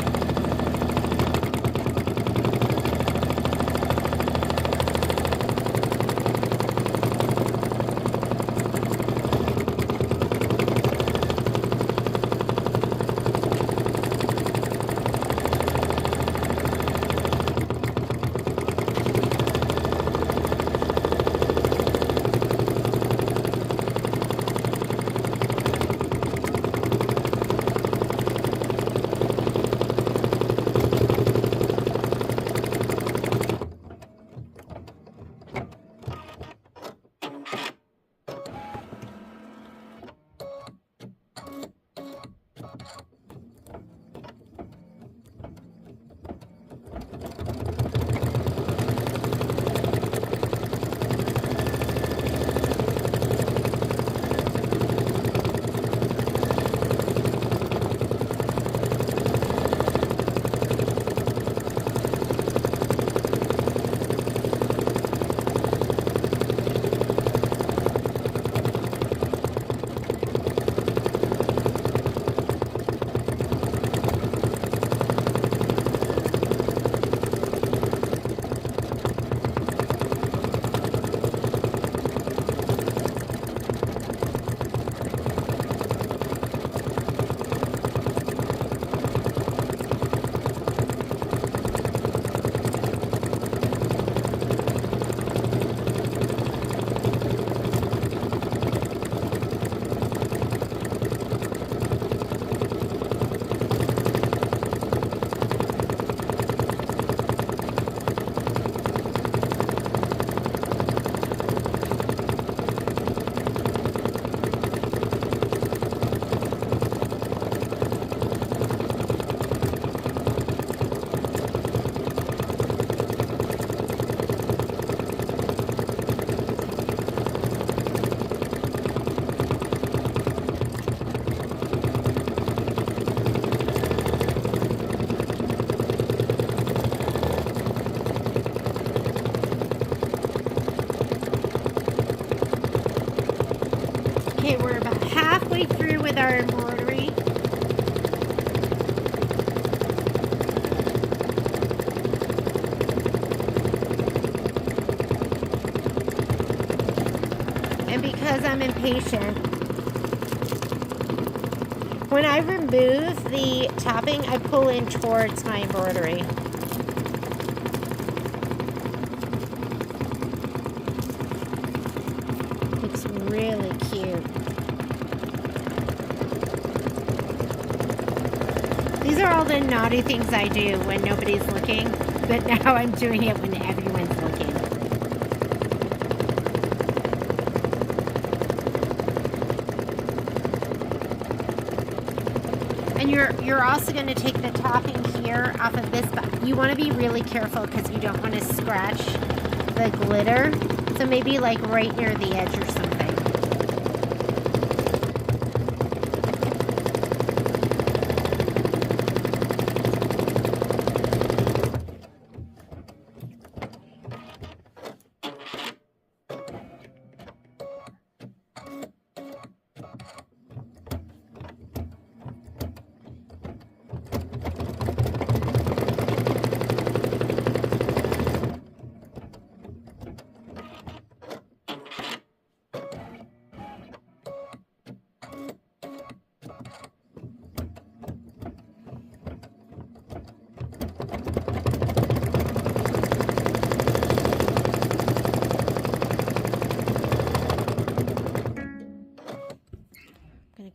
[SPEAKER 1] Okay, we're about halfway through with our embroidery. And because I'm impatient, when I remove the topping, I pull in towards my embroidery. Looks really cute. These are all the naughty things I do when nobody's looking, but now I'm doing it when everyone's looking. And you're also going to take the topping here off of this, but you want to be really careful because you don't want to scratch the glitter. So maybe like right near the edge or something.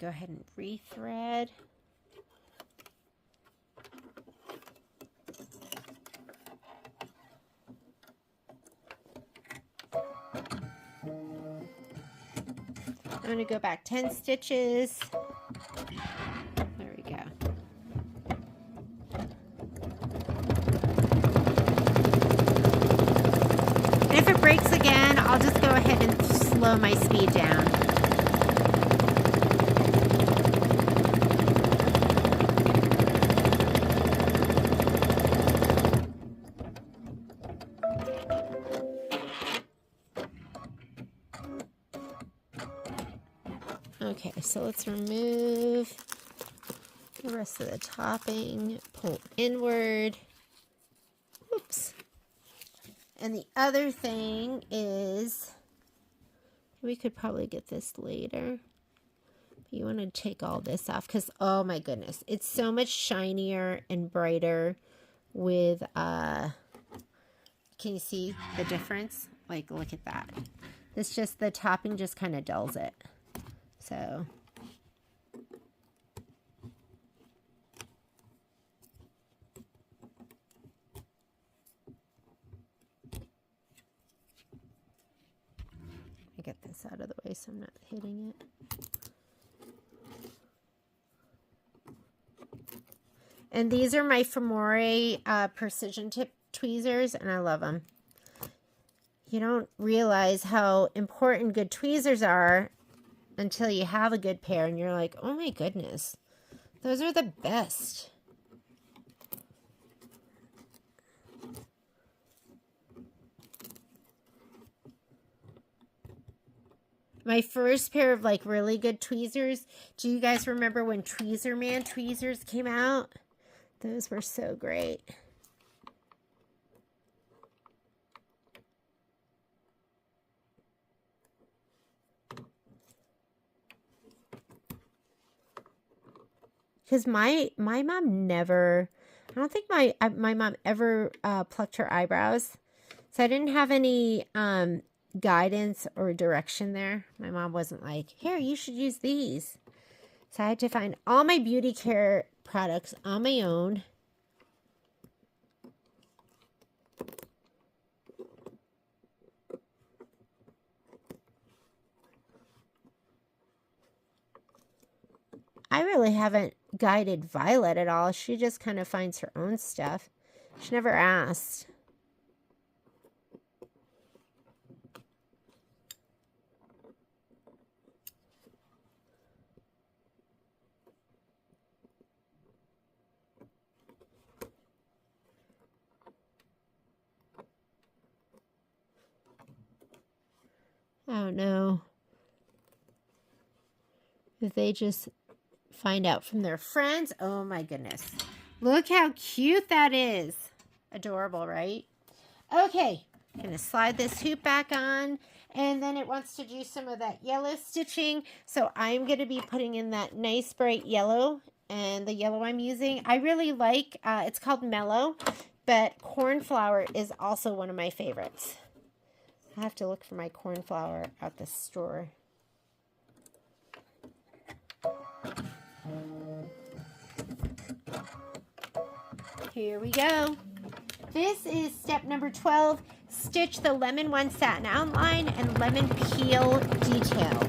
[SPEAKER 1] go ahead and rethread. I'm going to go back 10 stitches. There we go. And if it breaks again, I'll just go ahead and slow my speed down. Okay, so let's remove the rest of the topping, pull inward. Oops. And the other thing is, we could probably get this later. But you want to take all this off because, oh my goodness, it's so much shinier and brighter with, can you see the difference? Like, look at that. It's just, the topping just kind of dulls it. So, I get this out of the way so I'm not hitting it. And these are my Femore precision tip tweezers, and I love them. You don't realize how important good tweezers are until you have a good pair and you're like, oh my goodness, those are the best. My first pair of like really good tweezers, do you guys remember when Tweezer Man tweezers came out? Those were so great. Because my mom never, I don't think my mom ever plucked her eyebrows. So I didn't have any guidance or direction there. My mom wasn't like, here, you should use these. So I had to find all my beauty care products on my own. I really haven't guided Violet at all. She just kind of finds her own stuff. She never asked. I don't know if they just find out from their friends. Oh my goodness. Look how cute that is. Adorable, right? Okay, I'm going to slide this hoop back on, and then it wants to do some of that yellow stitching. So I'm going to be putting in that nice bright yellow, and the yellow I'm using, I really like, it's called Mellow, but cornflower is also one of my favorites. I have to look for my cornflower at the store. Here we go. This is step number 12. Stitch the lemon one satin outline and lemon peel detail.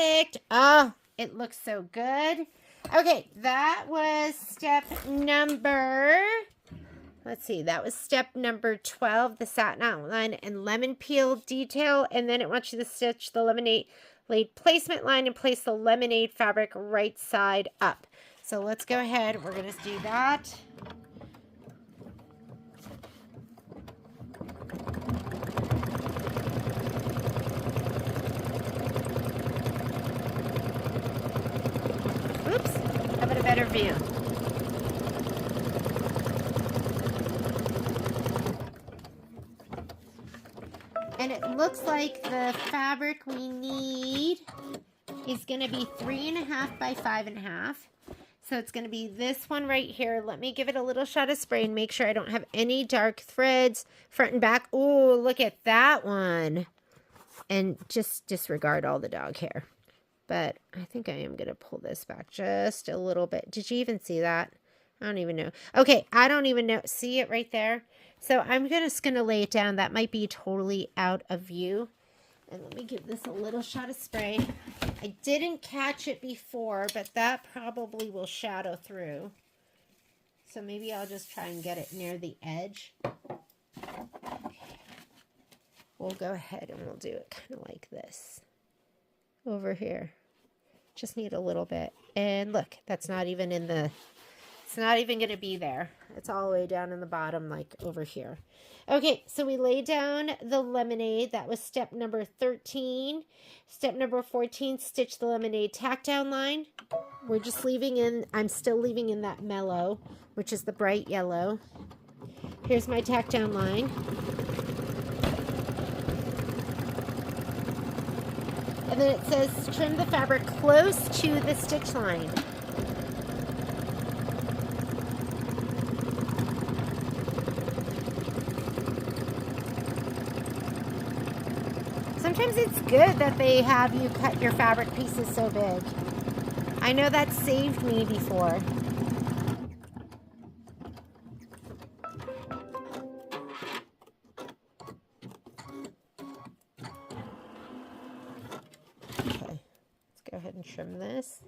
[SPEAKER 1] perfect. Oh, it looks so good. Okay, that was step number, let's see, that was step number 12, the satin outline and lemon peel detail. And then it wants you to stitch the lemonade placement line and place the lemonade fabric right side up. So let's go ahead. We're going to do that. Oops, how about a better view? And it looks like the fabric we need is going to be 3.5 by 5.5. So it's going to be this one right here. Let me give it a little shot of spray and make sure I don't have any dark threads front and back. Oh, look at that one. And just disregard all the dog hair. But I think I am going to pull this back just a little bit. Did you even see that? I don't even know. Okay, I don't even know. See it right there? So I'm just going to lay it down. That might be totally out of view. And let me give this a little shot of spray. I didn't catch it before, but that probably will shadow through. So maybe I'll just try and get it near the edge. We'll go ahead and we'll do it kind of like this. Over here. Just need a little bit. And look, that's not even in the... It's not even going to be there. It's all the way down in the bottom, like over here. Okay, so we laid down the lemonade. That was step number 13. Step number 14, stitch the lemonade tack down line. We're just leaving in, I'm still leaving in that mellow, which is the bright yellow. Here's my tack down line. And then it says trim the fabric close to the stitch line. Sometimes it's good that they have you cut your fabric pieces so big. I know that saved me before. Okay, let's go ahead and trim this.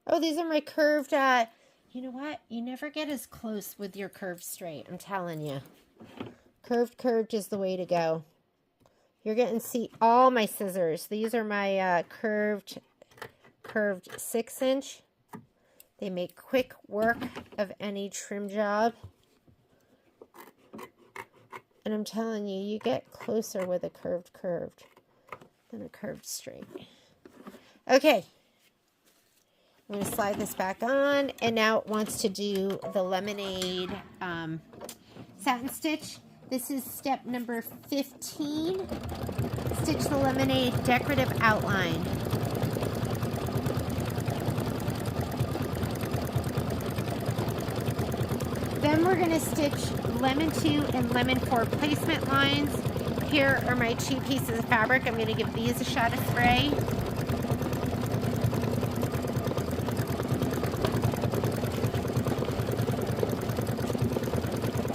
[SPEAKER 1] Oh, these are my curved, you know what? You never get as close with your curved straight. I'm telling you. Curved is the way to go. You're getting to see all my scissors. These are my curved 6-inch. They make quick work of any trim job. And I'm telling you, you get closer with a curved than a curved straight. Okay. I'm going to slide this back on, and now it wants to do the lemonade satin stitch. This is step number 15. Stitch the lemonade decorative outline. Then we're going to stitch lemon 2 and lemon 4 placement lines. Here are my 2 pieces of fabric. I'm going to give these a shot of spray.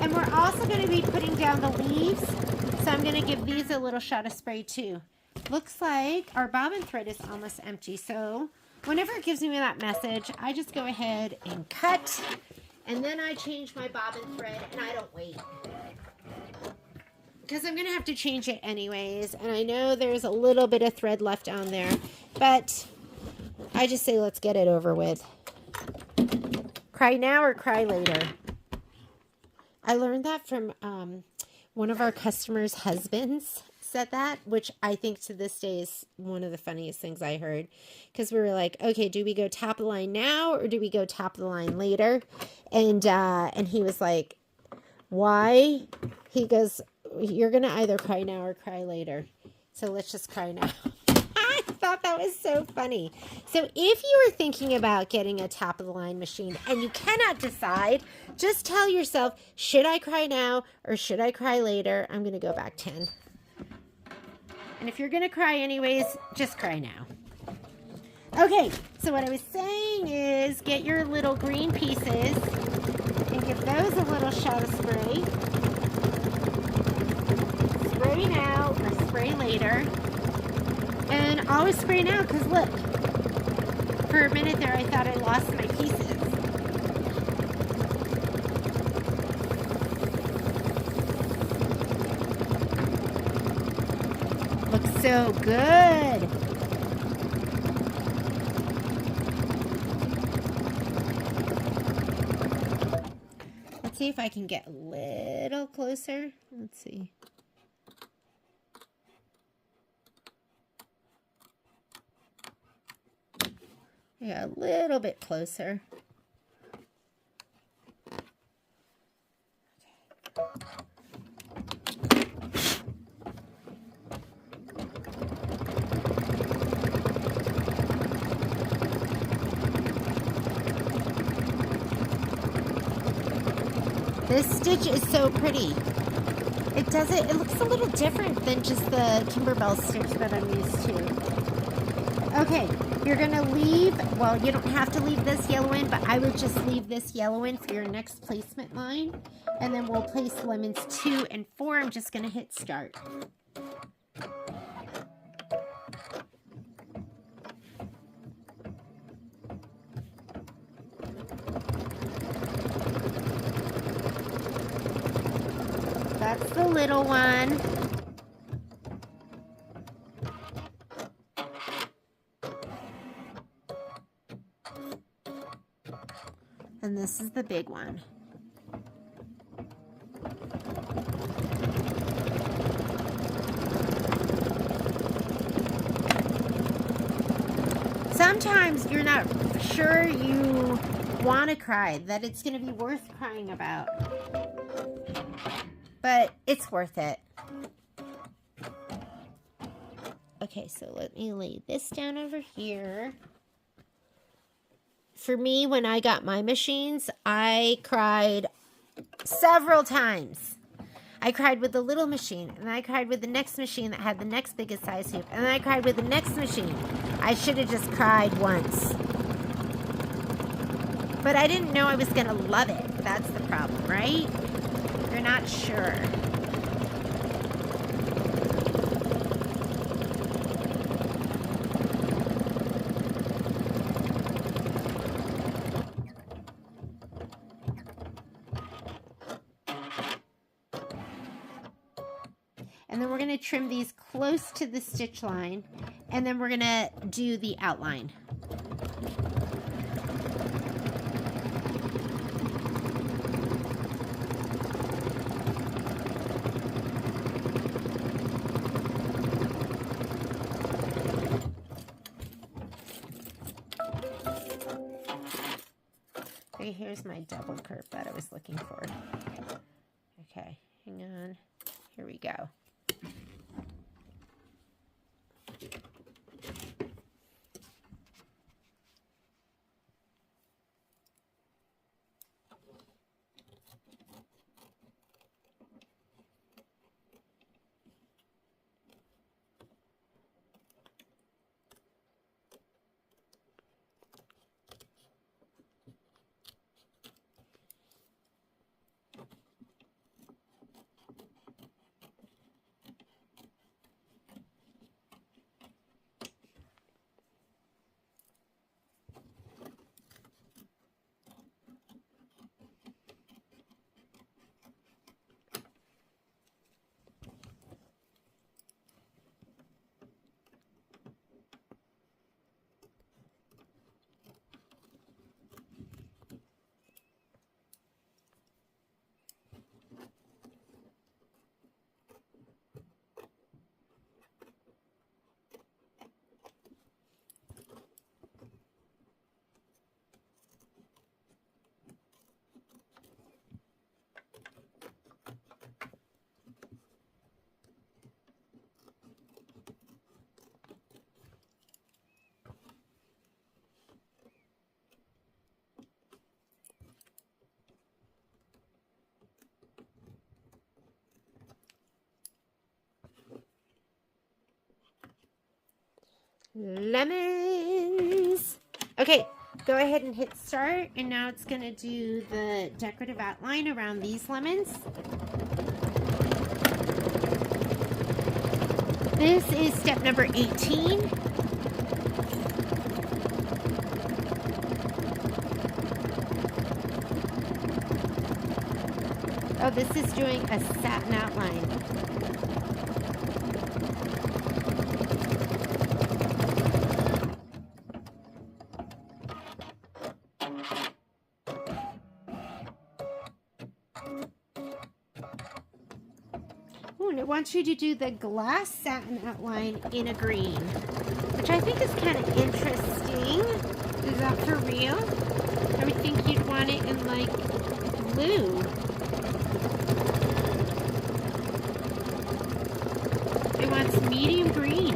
[SPEAKER 1] And we're also going to be putting down the leaves, so I'm going to give these a little shot of spray too. Looks like our bobbin thread is almost empty, so whenever it gives me that message, I just go ahead and cut, and then I change my bobbin thread, and I don't wait. Because I'm going to have to change it anyways, and I know there's a little bit of thread left on there, but I just say let's get it over with. Cry now or cry later. I learned that from one of our customers' husbands said that, which I think to this day is one of the funniest things I heard. Because we were like, okay, do we go top of the line now or do we go top of the line later? And he was like, why? He goes, you're going to either cry now or cry later. So let's just cry now. I thought that was so funny. So if you were thinking about getting a top of the line machine and you cannot decide, just tell yourself, should I cry now or should I cry later? I'm going to go back 10. And if you're going to cry anyways, just cry now. Okay, so what I was saying is get your little green pieces and give those a little shot of spray. Spray now or spray later. And always spray now because look, for a minute there I thought I lost my pieces. Looks so good. Let's see if I can get a little closer. Let's see. Yeah, a little bit closer. This stitch is so pretty. It looks a little different than just the Kimberbell stitch that I'm used to. Okay, you're gonna leave, well, you don't have to leave this yellow in, but I would just leave this yellow in for your next placement line. And then we'll place lemons 2 and 4. I'm just gonna hit start. That's the little one. And this is the big one. Sometimes you're not sure you want to cry, that it's going to be worth crying about. But it's worth it. Okay, so let me lay this down over here. For me, when I got my machines, I cried several times. I cried with the little machine, and I cried with the next machine that had the next biggest size hoop, and then I cried with the next machine. I should have just cried once. But I didn't know I was going to love it. That's the problem, right? You're not sure. And then we're going to trim these close to the stitch line, and then we're going to do the outline. Okay, here's my double curve that I was looking for. Okay, hang on. Here we go. lemons. Okay, go ahead and hit start, and now it's going to do the decorative outline around these lemons. This is step number 18. Oh, this is doing a satin outline. Oh, and it wants you to do the glass satin outline in a green, which I think is kind of interesting. Is that for real? I would think you'd want it in like blue. It wants medium green.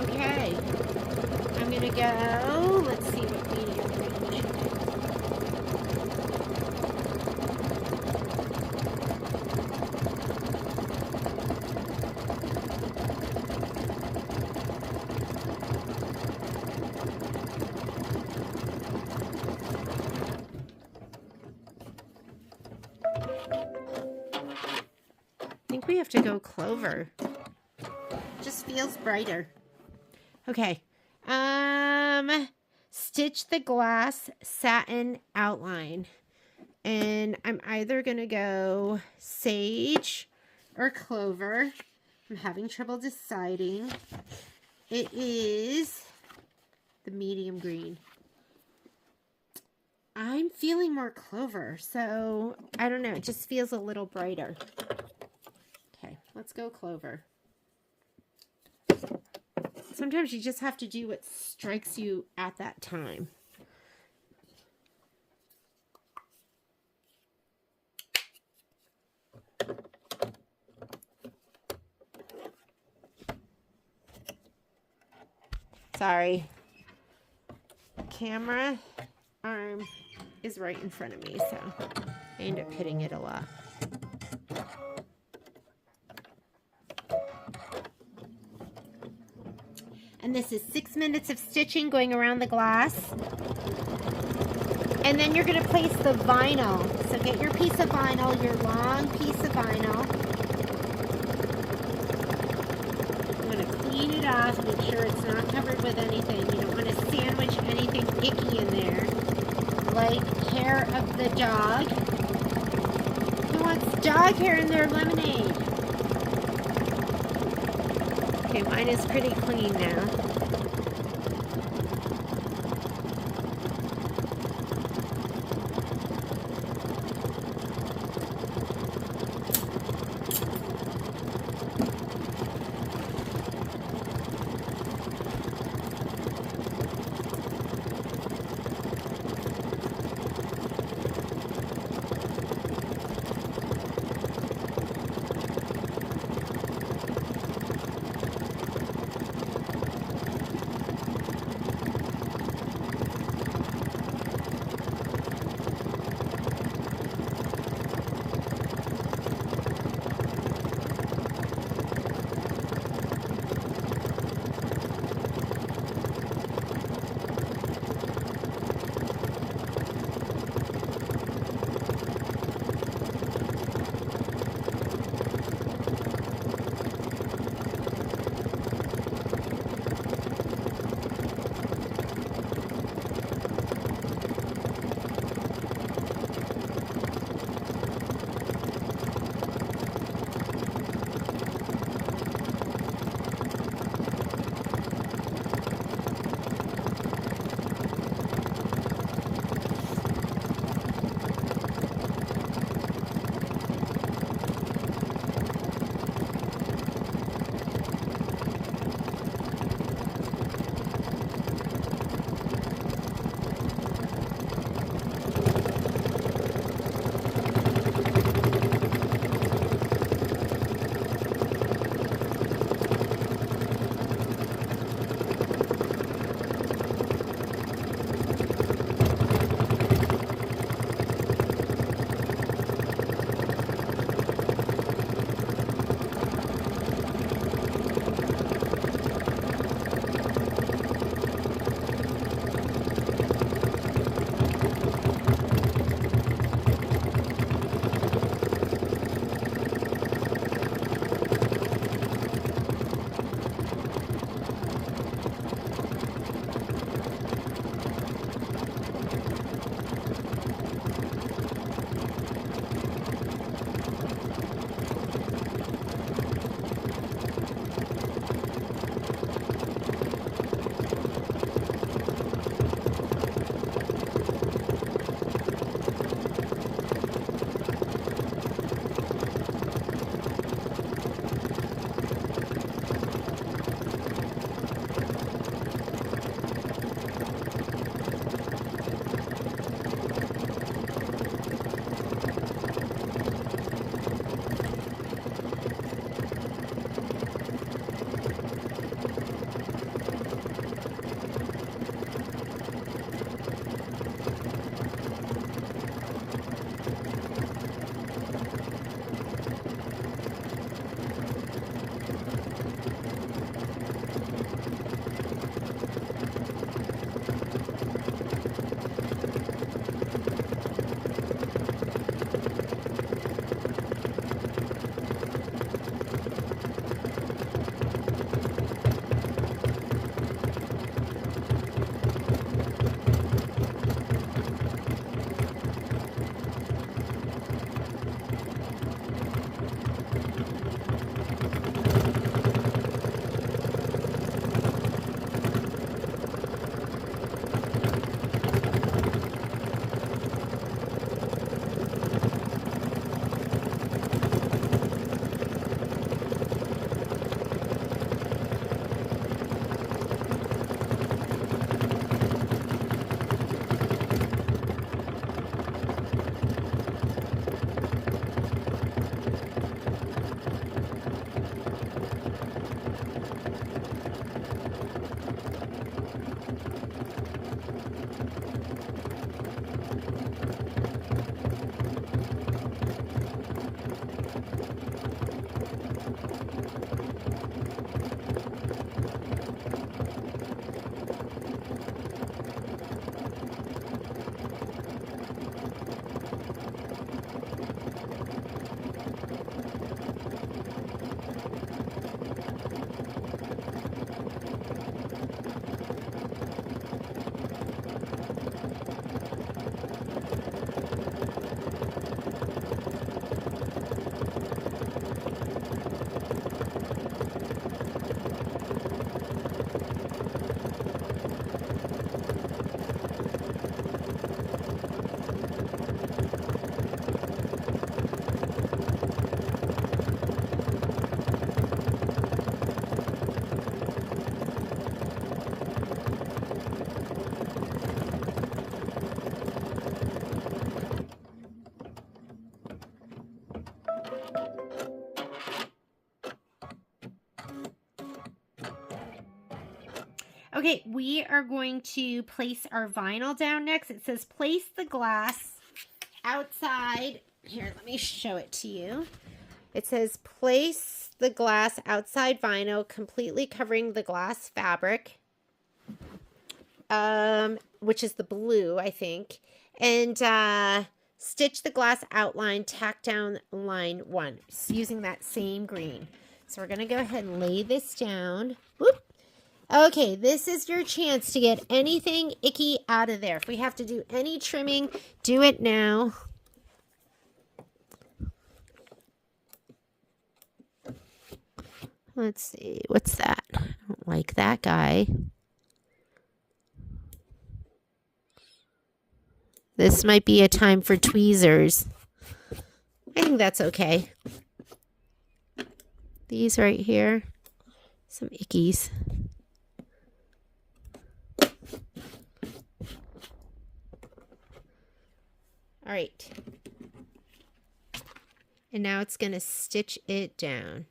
[SPEAKER 1] Okay. I'm going to go, let's see what medium green should do. I think we have to go clover. Just feels brighter. Okay. Stitch the glass satin outline. And I'm either going to go sage or clover. I'm having trouble deciding. It is the medium green. I'm feeling more clover, so I don't know. It just feels a little brighter. Okay, let's go clover. Sometimes you just have to do what strikes you at that time. Sorry. Camera arm is right in front of me, so I end up hitting it a lot. And this is 6 minutes of stitching going around the glass. And then you're going to place the vinyl. So get your piece of vinyl, your long piece of vinyl. I'm going to clean it off, make sure it's not covered with anything. You don't want to sandwich anything icky in there, like hair of the dog. Who wants dog hair in their lemonade? Okay, mine is pretty clean now. Okay, we are going to place our vinyl down next. It says place the glass outside. Here, let me show it to you. It says place the glass outside vinyl, completely covering the glass fabric, which is the blue, I think. And stitch the glass outline, tack down line 1, using that same green. So we're going to go ahead and lay this down. Whoop. Okay, this is your chance to get anything icky out of there. If we have to do any trimming, do it now. Let's see, what's that? I don't like that guy. This might be a time for tweezers. I think that's okay. These right here, some ickies. All right. And now it's going to stitch it down.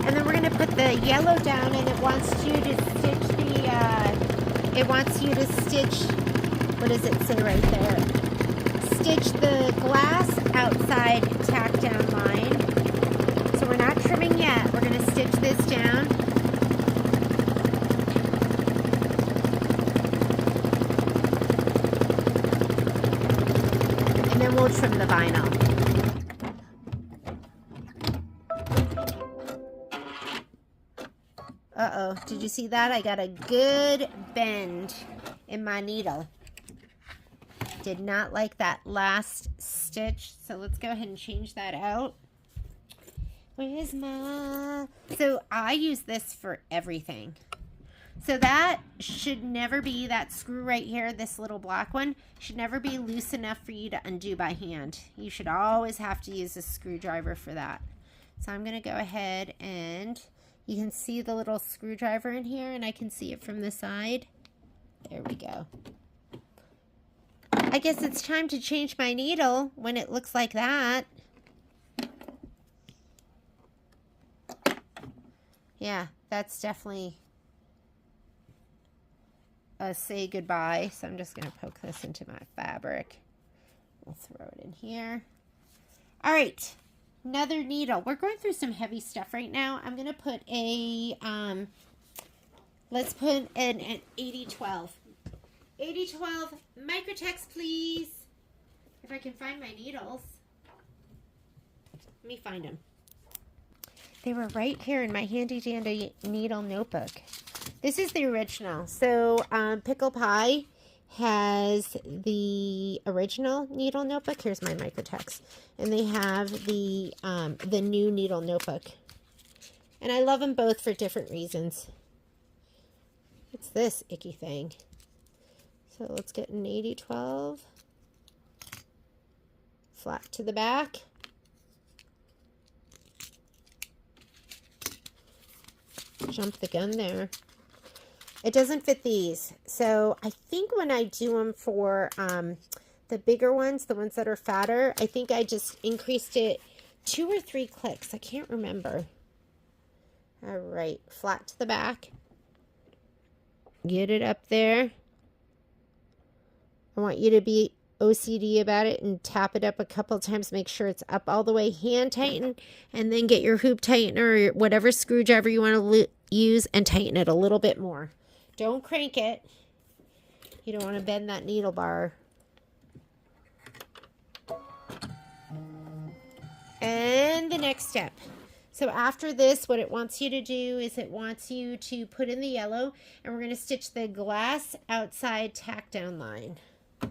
[SPEAKER 1] And then we're going to put the yellow down, and it wants you to stitch what does it say right there? Stitch the glass outside tack down line. So we're not trimming yet. We're going to stitch this down. And then we'll trim the vinyl. Uh-oh, did you see that? I got a good bend in my needle. Did not like that last stitch, so let's go ahead and change that out. Where's my... So I use this for everything. So that should never be, that screw right here, this little black one, should never be loose enough for you to undo by hand. You should always have to use a screwdriver for that. So I'm going to go ahead and... You can see the little screwdriver in here, and I can see it from the side. There we go. I guess it's time to change my needle when it looks like that. Yeah, that's definitely a say goodbye. So I'm just going to poke this into my fabric. We'll throw it in here. All right. Another needle. We're going through some heavy stuff right now. I'm going to put a, let's put an 80-12. 80-12 Microtex, please. If I can find my needles. Let me find them. They were right here in my handy dandy needle notebook. This is the original. So, Pickle Pie has the original needle notebook. Here's my Microtex. And they have the new needle notebook. And I love them both for different reasons. What's this icky thing? So let's get an 80-12. Flat to the back. Jump the gun there. It doesn't fit these. So I think when I do them for the bigger ones, the ones that are fatter, I think I just increased it 2 or 3 clicks. I can't remember. All right, flat to the back. Get it up there. I want you to be OCD about it and tap it up a couple times. Make sure it's up all the way. Hand tighten, and then get your hoop tightener or whatever screwdriver you want to use and tighten it a little bit more. Don't crank it. You don't want to bend that needle bar. And the next step. So after this, what it wants you to do is it wants you to put in the yellow, and we're going to stitch the glass outside tack down line. So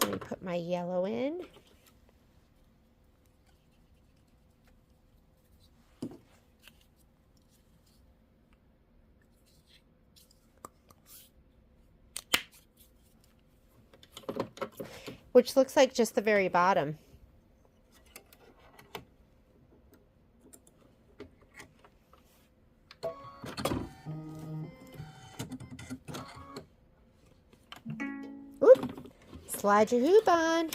[SPEAKER 1] let me put my yellow in. which looks like just the very bottom. Oop. Slide your hoop on.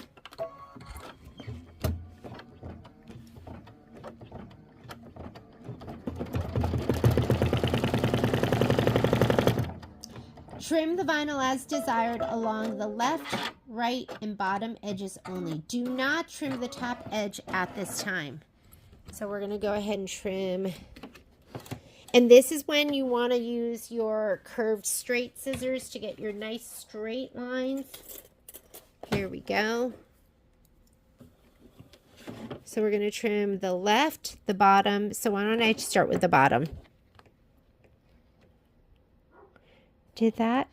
[SPEAKER 1] Trim the vinyl as desired along the left, right, and bottom edges only. Do not trim the top edge at this time. So we're going to go ahead and trim. And this is when you want to use your curved straight scissors to get your nice straight lines. Here we go. So we're going to trim the left, the bottom. So why don't I start with the bottom? Did that?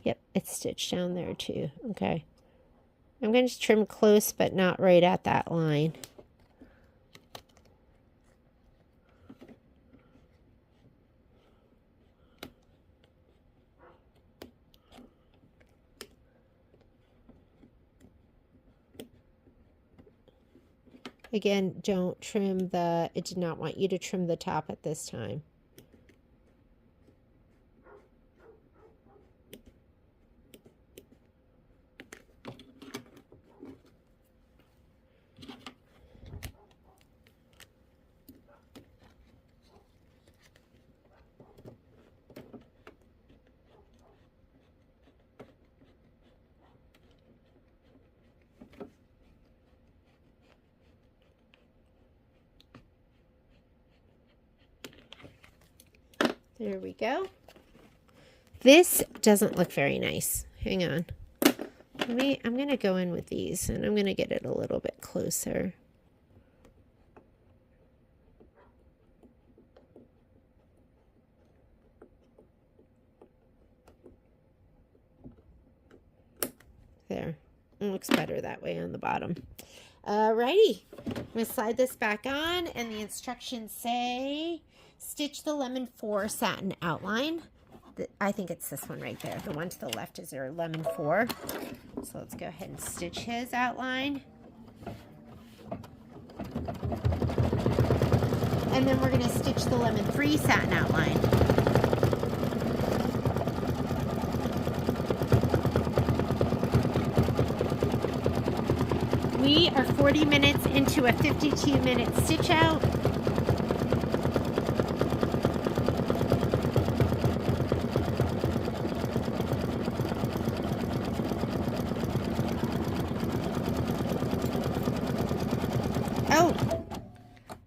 [SPEAKER 1] Yep, it's stitched down there too. Okay. I'm going to trim close, but not right at that line. Again, don't trim the, it did not want you to trim the top at this time. There we go. This doesn't look very nice. Hang on. I'm going to go in with these and I'm going to get it a little bit closer. There. It looks better that way on the bottom. Alrighty. I'm going to slide this back on and the instructions say stitch the lemon 4 satin outline. I think it's this one right there. The one to the left is your lemon 4. So let's go ahead and stitch his outline. And then we're going to stitch the lemon 3 satin outline. We are 40 minutes into a 52-minute stitch out. Oh,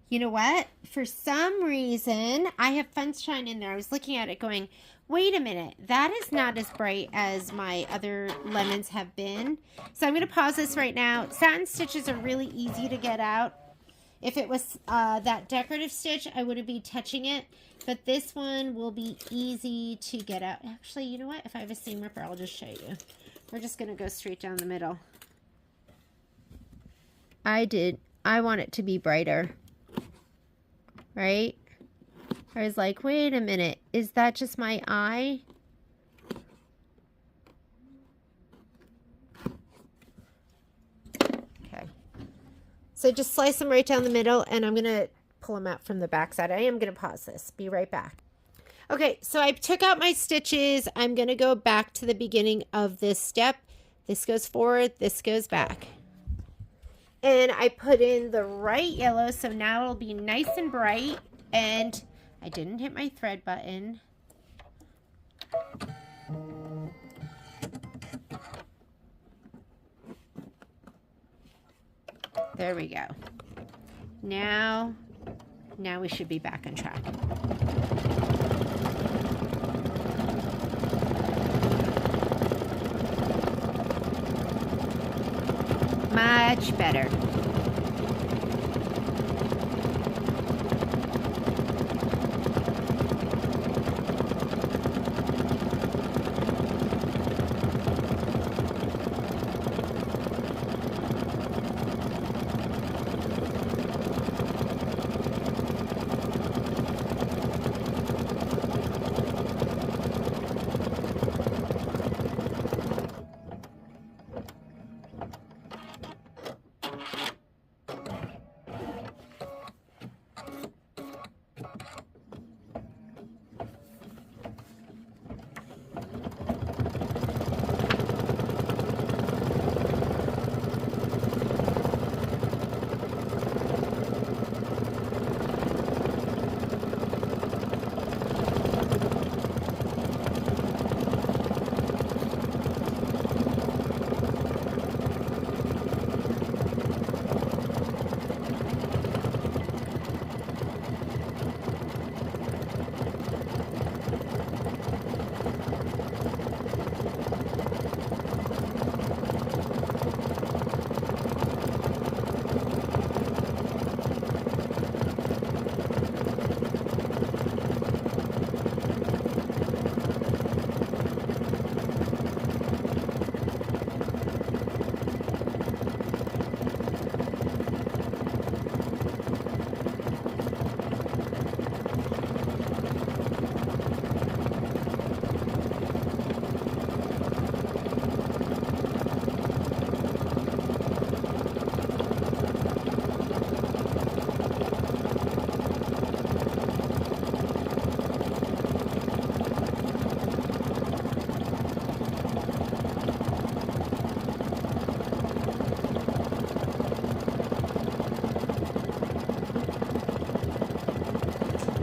[SPEAKER 1] you know what? For some reason, I have sunshine in there. I was looking at it going, wait a minute, that is not as bright as my other lemons have been. So I'm going to pause this right now. Satin stitches are really easy to get out. If it was that decorative stitch, I wouldn't be touching it. But this one will be easy to get out. Actually, you know what? If I have a seam ripper, I'll just show you. We're just going to go straight down the middle. I want it to be brighter. Right? I was like, wait a minute, is that just my eye? Okay. So just slice them right down the middle, and I'm going to pull them out from the back side. I am going to pause this. Be right back. Okay, so I took out my stitches. I'm going to go back to the beginning of this step. This goes forward, this goes back. And I put in the right yellow, so now it'll be nice and bright. And I didn't hit my thread button. There we go. Now we should be back on track. Much better.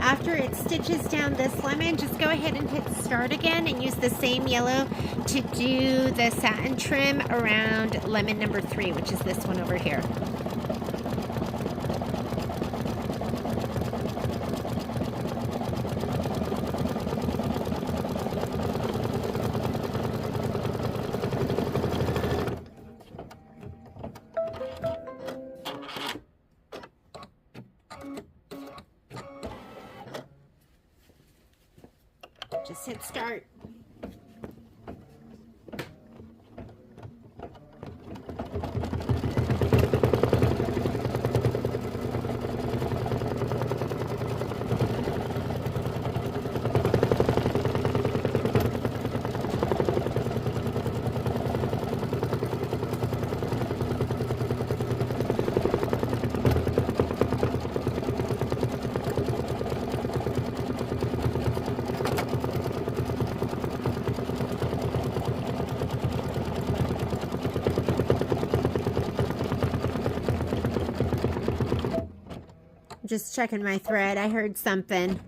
[SPEAKER 1] After it stitches down this lemon, just go ahead and hit start again and use the same yellow to do the satin trim around lemon number 3, which is this one over here. Just hit start. Just checking my thread. I heard something.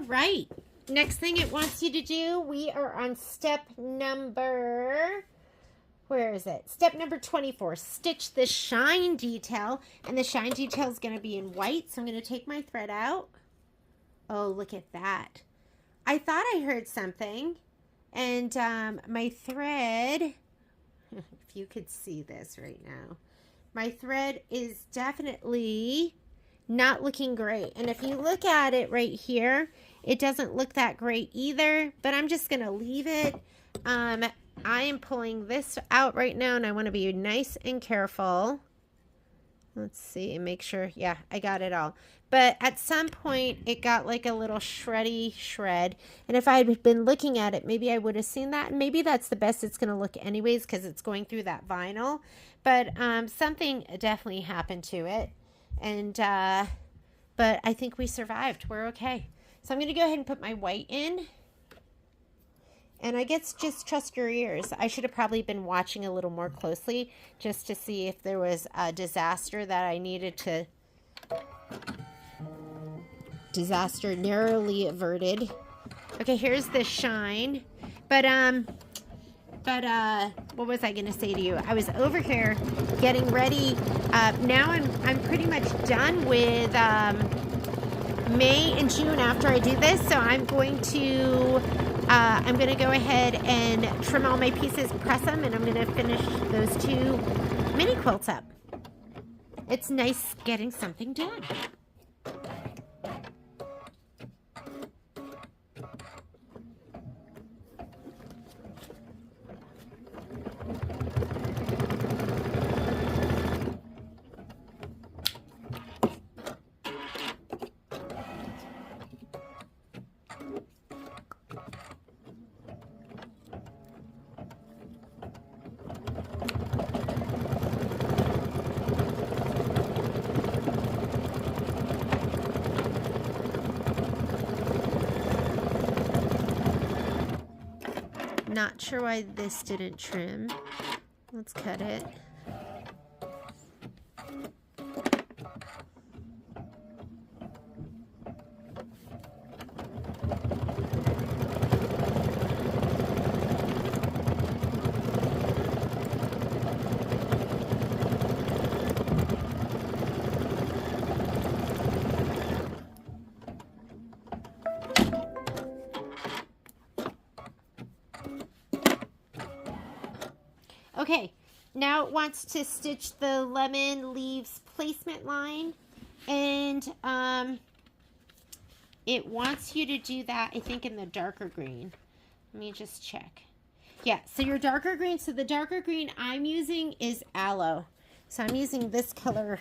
[SPEAKER 1] Right. Next thing it wants you to do, we are on step number, where is it? Step number 24. Stitch the shine detail, and the shine detail is going to be in white. So I'm going to take my thread out. Oh, look at that. I thought I heard something, and my thread, if you could see this right now, my thread is definitely not looking great. And if you look at it right here, it doesn't look that great either, but I'm just going to leave it. I am pulling this out right now, and I want to be nice and careful. Let's see and make sure. Yeah, I got it all. But at some point, it got like a little shreddy shred. And if I had been looking at it, maybe I would have seen that. And maybe that's the best it's going to look anyways, because it's going through that vinyl. But something definitely happened to it. And but I think we survived. We're okay. So I'm going to go ahead and put my white in. And I guess just trust your ears. I should have probably been watching a little more closely just to see if there was a disaster that I needed to... Disaster narrowly averted. Okay, here's the shine. But what was I going to say to you? I was over here getting ready. Now I'm pretty much done with May and June after I do this, so I'm going to go ahead and trim all my pieces, press them, and I'm going to finish those 2 mini quilts up. It's nice getting something done. Not sure why this didn't trim. Let's cut it. Okay, now it wants to stitch the lemon leaves placement line, and it wants you to do that, I think, in the darker green. Let me just check. Yeah, so your darker green, so the darker green I'm using is aloe. So I'm using this color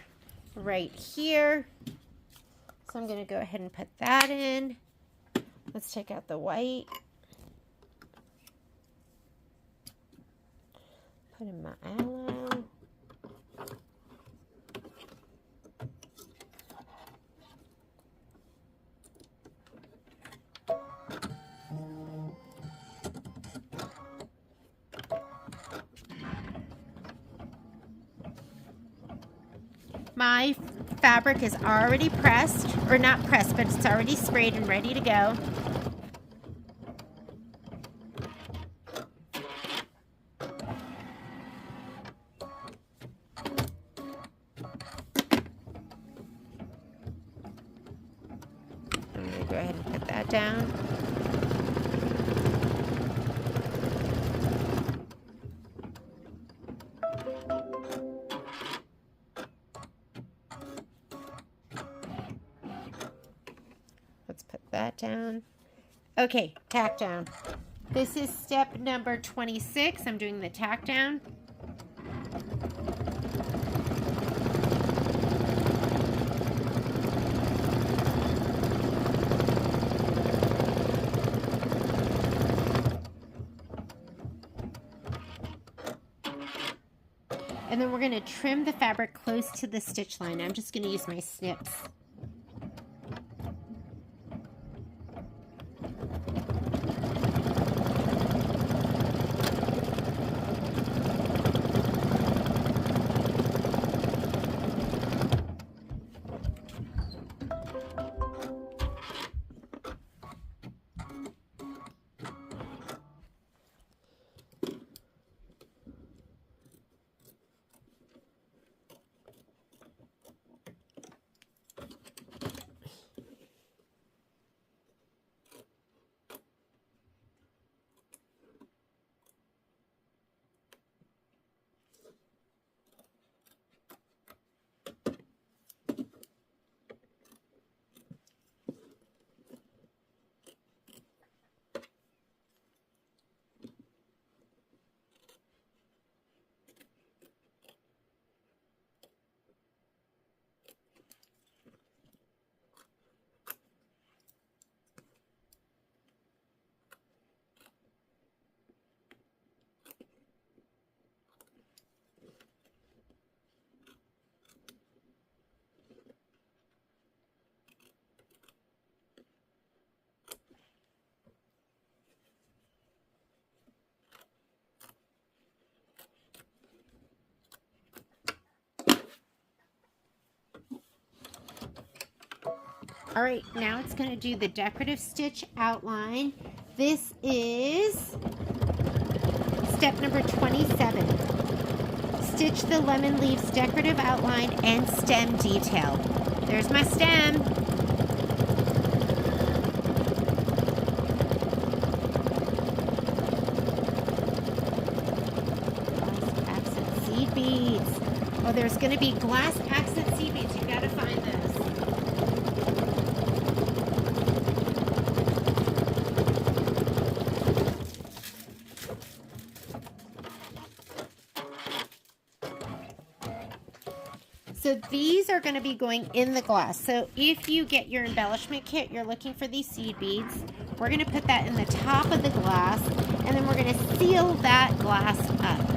[SPEAKER 1] right here. So I'm going to go ahead and put that in. Let's take out the white. Put in my aloe. My fabric is already pressed, or not pressed, but it's already sprayed and ready to go. I'm going to go ahead and put that down. Let's put that down. Okay, tack down. This is step number 26. I'm doing the tack down. And then we're going to trim the fabric close to the stitch line. I'm just going to use my snips. All right, now it's going to do the decorative stitch outline. This is step number 27. Stitch the lemon leaves decorative outline and stem detail. There's my stem. there's going to be glass accent seed beads. You got to find those. So these are going to be going in the glass. So if you get your embellishment kit, you're looking for these seed beads. We're going to put that in the top of the glass, and then we're going to seal that glass up.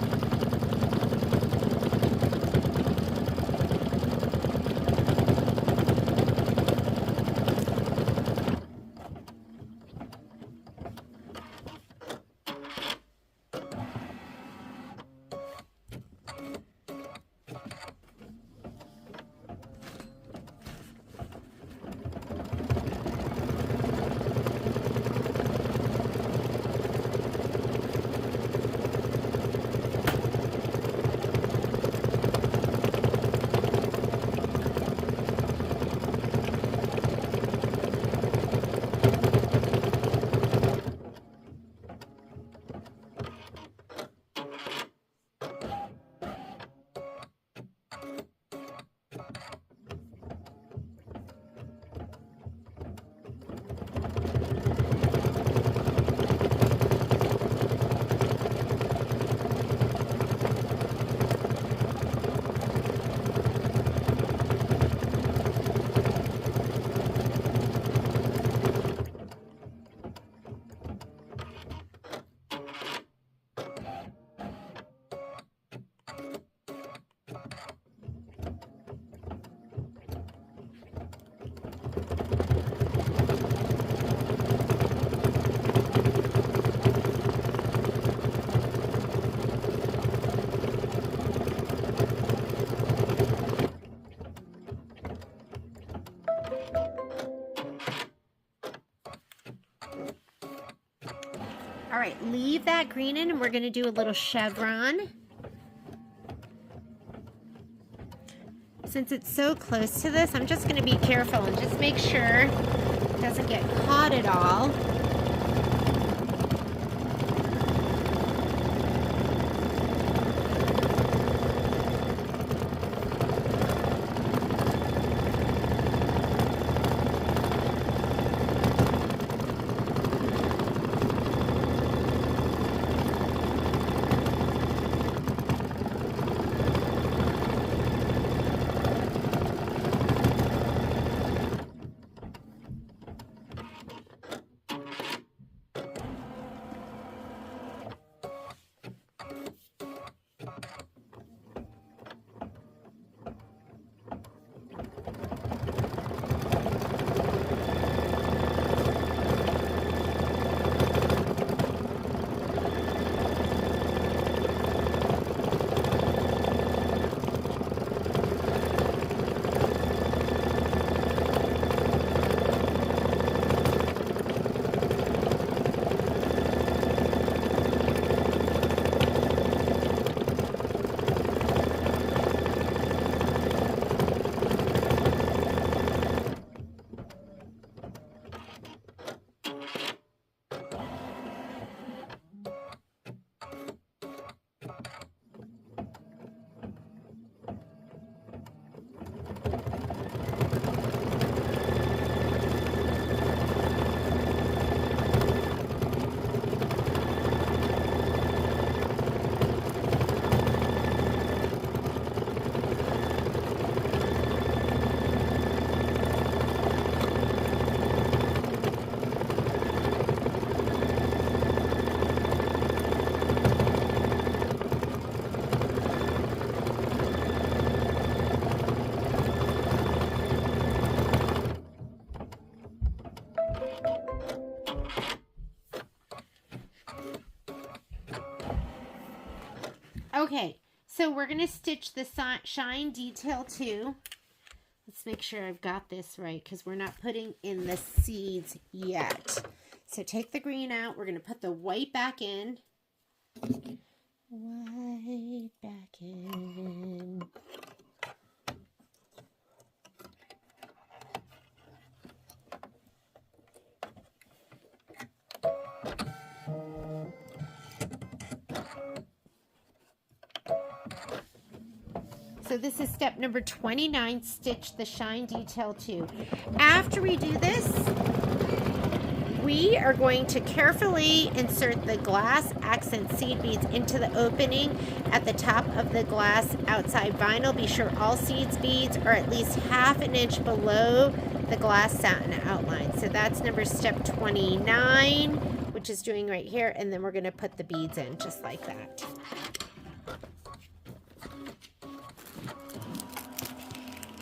[SPEAKER 1] All right, leave that green in, and we're going to do a little chevron. Since it's so close to this, I'm just going to be careful and just make sure it doesn't get caught at all. Okay, so we're going to stitch the shine detail too. Let's make sure I've got this right because we're not putting in the seeds yet. So take the green out. We're going to put the white back in. White back in. So this is step number 29, stitch the shine detail 2. After we do this, we are going to carefully insert the glass accent seed beads into the opening at the top of the glass outside vinyl. Be sure all seed beads are at least ½ an inch below the glass satin outline. So that's step 29, which is doing right here, and then we're going to put the beads in just like that.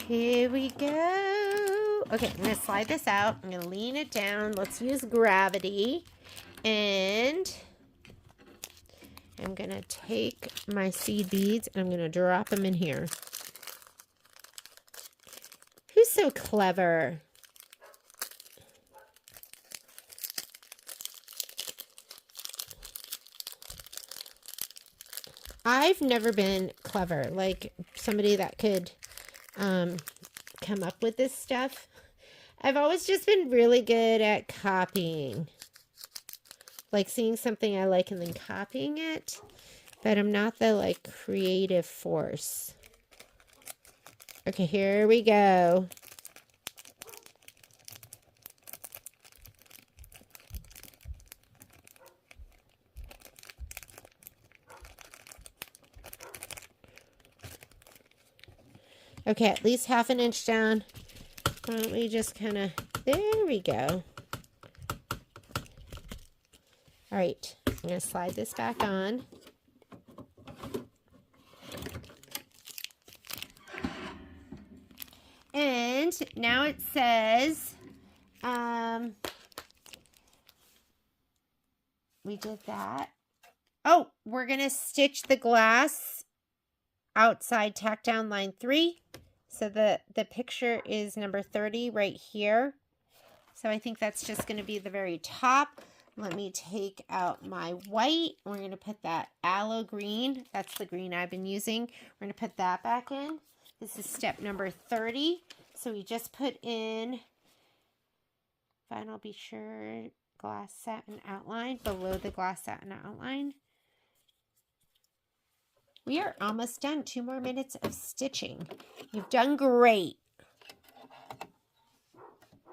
[SPEAKER 1] Here we go. Okay, I'm going to slide this out. I'm going to lean it down. Let's use gravity. And I'm going to take my seed beads and I'm going to drop them in here. Who's so clever? I've never been clever, like somebody that could come up with this stuff. I've always just been really good at copying, like seeing something I like and then copying it, but I'm not the like creative force. Okay, here we go. Okay, at least ½ an inch down. Why don't we just kind of, there we go. All right, I'm going to slide this back on. And now it says, we did that. Oh, we're going to stitch the glass outside tack down line 3. So the picture is number 30 right here. So I think that's just going to be the very top. Let me take out my white. We're going to put that aloe green. That's the green I've been using. We're going to put that back in. This is step number 30. So we just put in vinyl, be sure, glass satin outline below the glass satin outline. We are almost done. 2 more minutes of stitching. You've done great.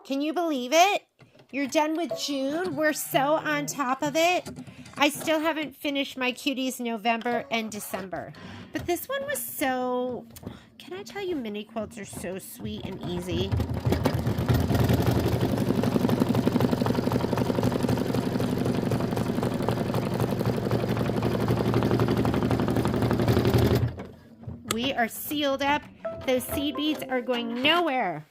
[SPEAKER 1] Can you believe it? You're done with June. We're so on top of it. I still haven't finished my Cuties November and December. But this one was so... Can I tell you, mini quilts are so sweet and easy. We are sealed up. Those seed beads are going nowhere.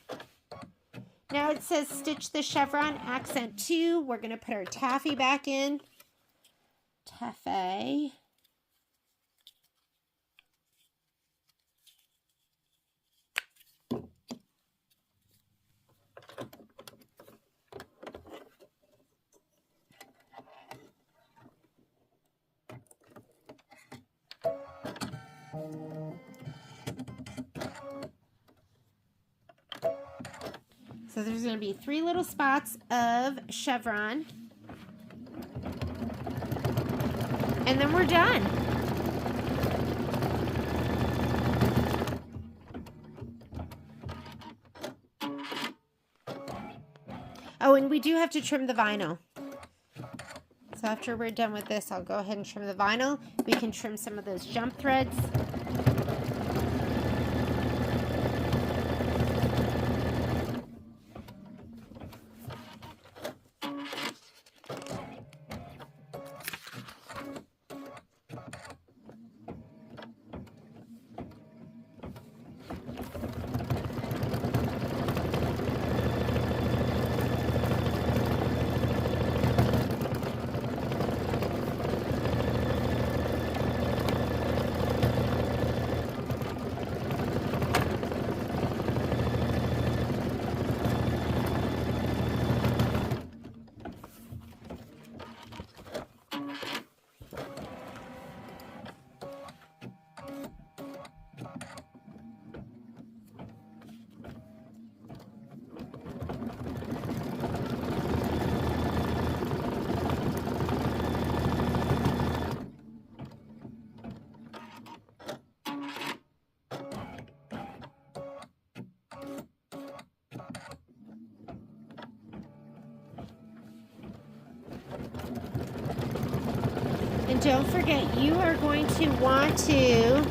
[SPEAKER 1] Now it says stitch the chevron accent 2. We're going to put our taffy back in. Taffy. So there's going to be 3 little spots of chevron. And then we're done. Oh, and we do have to trim the vinyl. So after we're done with this, I'll go ahead and trim the vinyl. We can trim some of those jump threads. don't forget, you are going to want to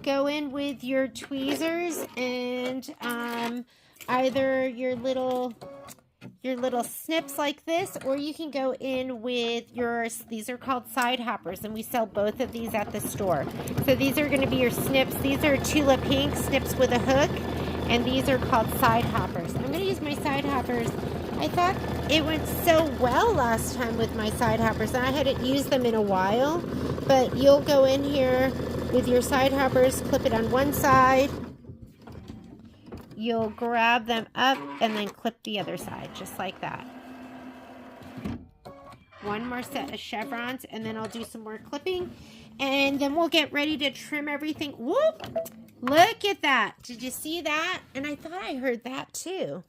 [SPEAKER 1] go in with your tweezers and either your little snips like this, or you can go in with these are called side hoppers, and we sell both of these at the store. So these are going to be your snips. These are Tula Pink snips with a hook, and these are called side hoppers. I'm going to use my side hoppers. I thought it went so well last time with my side hoppers, and I hadn't used them in a while, but you'll go in here with your side hoppers, clip it on one side. You'll grab them up and then clip the other side, just like that. One more set of chevrons, and then I'll do some more clipping. And then we'll get ready to trim everything. Whoop! Look at that. Did you see that? And I thought I heard that too.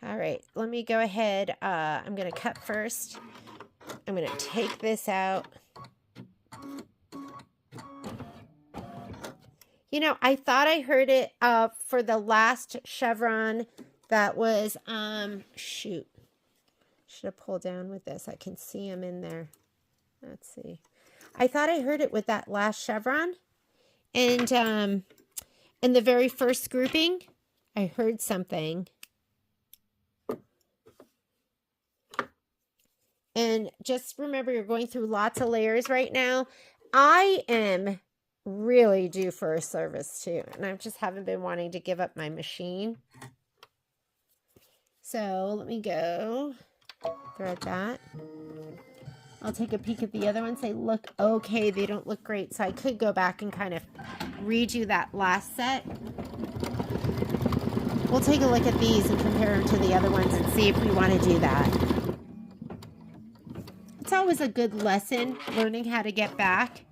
[SPEAKER 1] All right, let me go ahead. I'm going to cut first. I'm going to take this out. You know, I thought I heard it for the last chevron that was, shoot. Should have pulled down with this. I can see them in there. Let's see. I thought I heard it with that last chevron. And in the very first grouping, I heard something. And just remember, you're going through lots of layers right now. I am really due for a service too, and I just haven't been wanting to give up my machine. So let me go thread that. I'll take a peek at the other one, say, look, okay, they don't look great. So I could go back and kind of redo that last set. We'll take a look at these and compare them to the other ones and see if we want to do that. It's always a good lesson learning how to get back.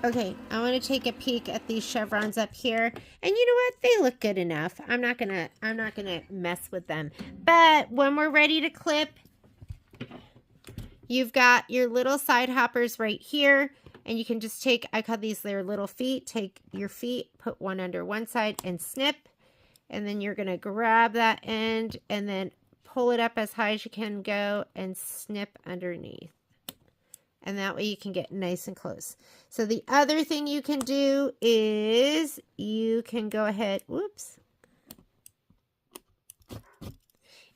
[SPEAKER 1] Okay, I want to take a peek at these chevrons up here. And you know what? They look good enough. I'm not gonna mess with them. But when we're ready to clip, you've got your little side hoppers right here. And you can just take, I call these their little feet. Take your feet, put one under one side and snip. And then you're gonna grab that end and then pull it up as high as you can go and snip underneath. And that way you can get nice and close. So the other thing you can do is you can go ahead, whoops,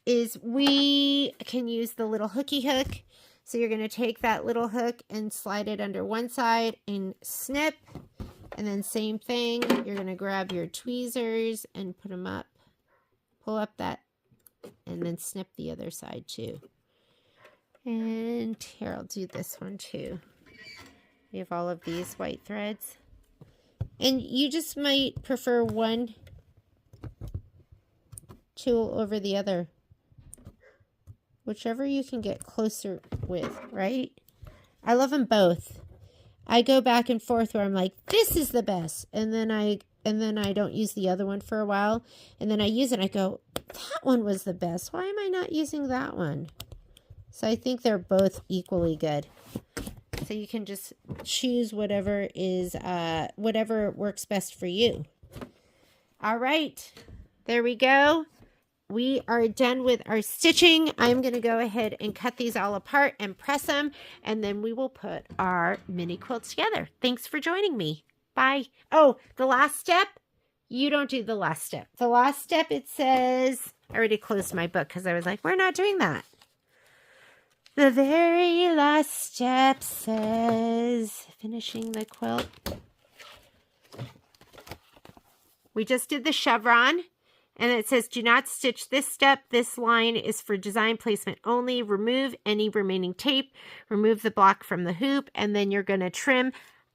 [SPEAKER 1] is we can use the little hooky hook. So you're going to take that little hook and slide it under one side and snip. And then same thing, you're going to grab your tweezers and put them up, pull up that, and then snip the other side too. And here, I'll do this one too. We have all of these white threads. And you just might prefer one tool over the other. Whichever you can get closer with, right? I love them both. I go back and forth where I'm like, this is the best. And then I don't use the other one for a while. And then I use it and I go, that one was the best. Why am I not using that one? So I think they're both equally good. So you can just choose whatever is, whatever works best for you. All right, there we go. We are done with our stitching. I'm going to go ahead and cut these all apart and press them, and then we will put our mini quilts together. Thanks for joining me. Bye. Oh, the last step, you don't do the last step. The last step, it says, I already closed my book because I was like, we're not doing that. The very last step says finishing the quilt. We just did the chevron, And it says, do not stitch this step. This line is for design placement only. Remove any remaining tape. Remove the block from the hoop, and then you're going to trim.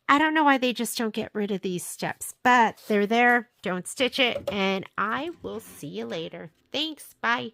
[SPEAKER 1] I don't know why they just don't get rid of these steps, but they're there. Don't stitch it, and I will see you later. Thanks. Bye.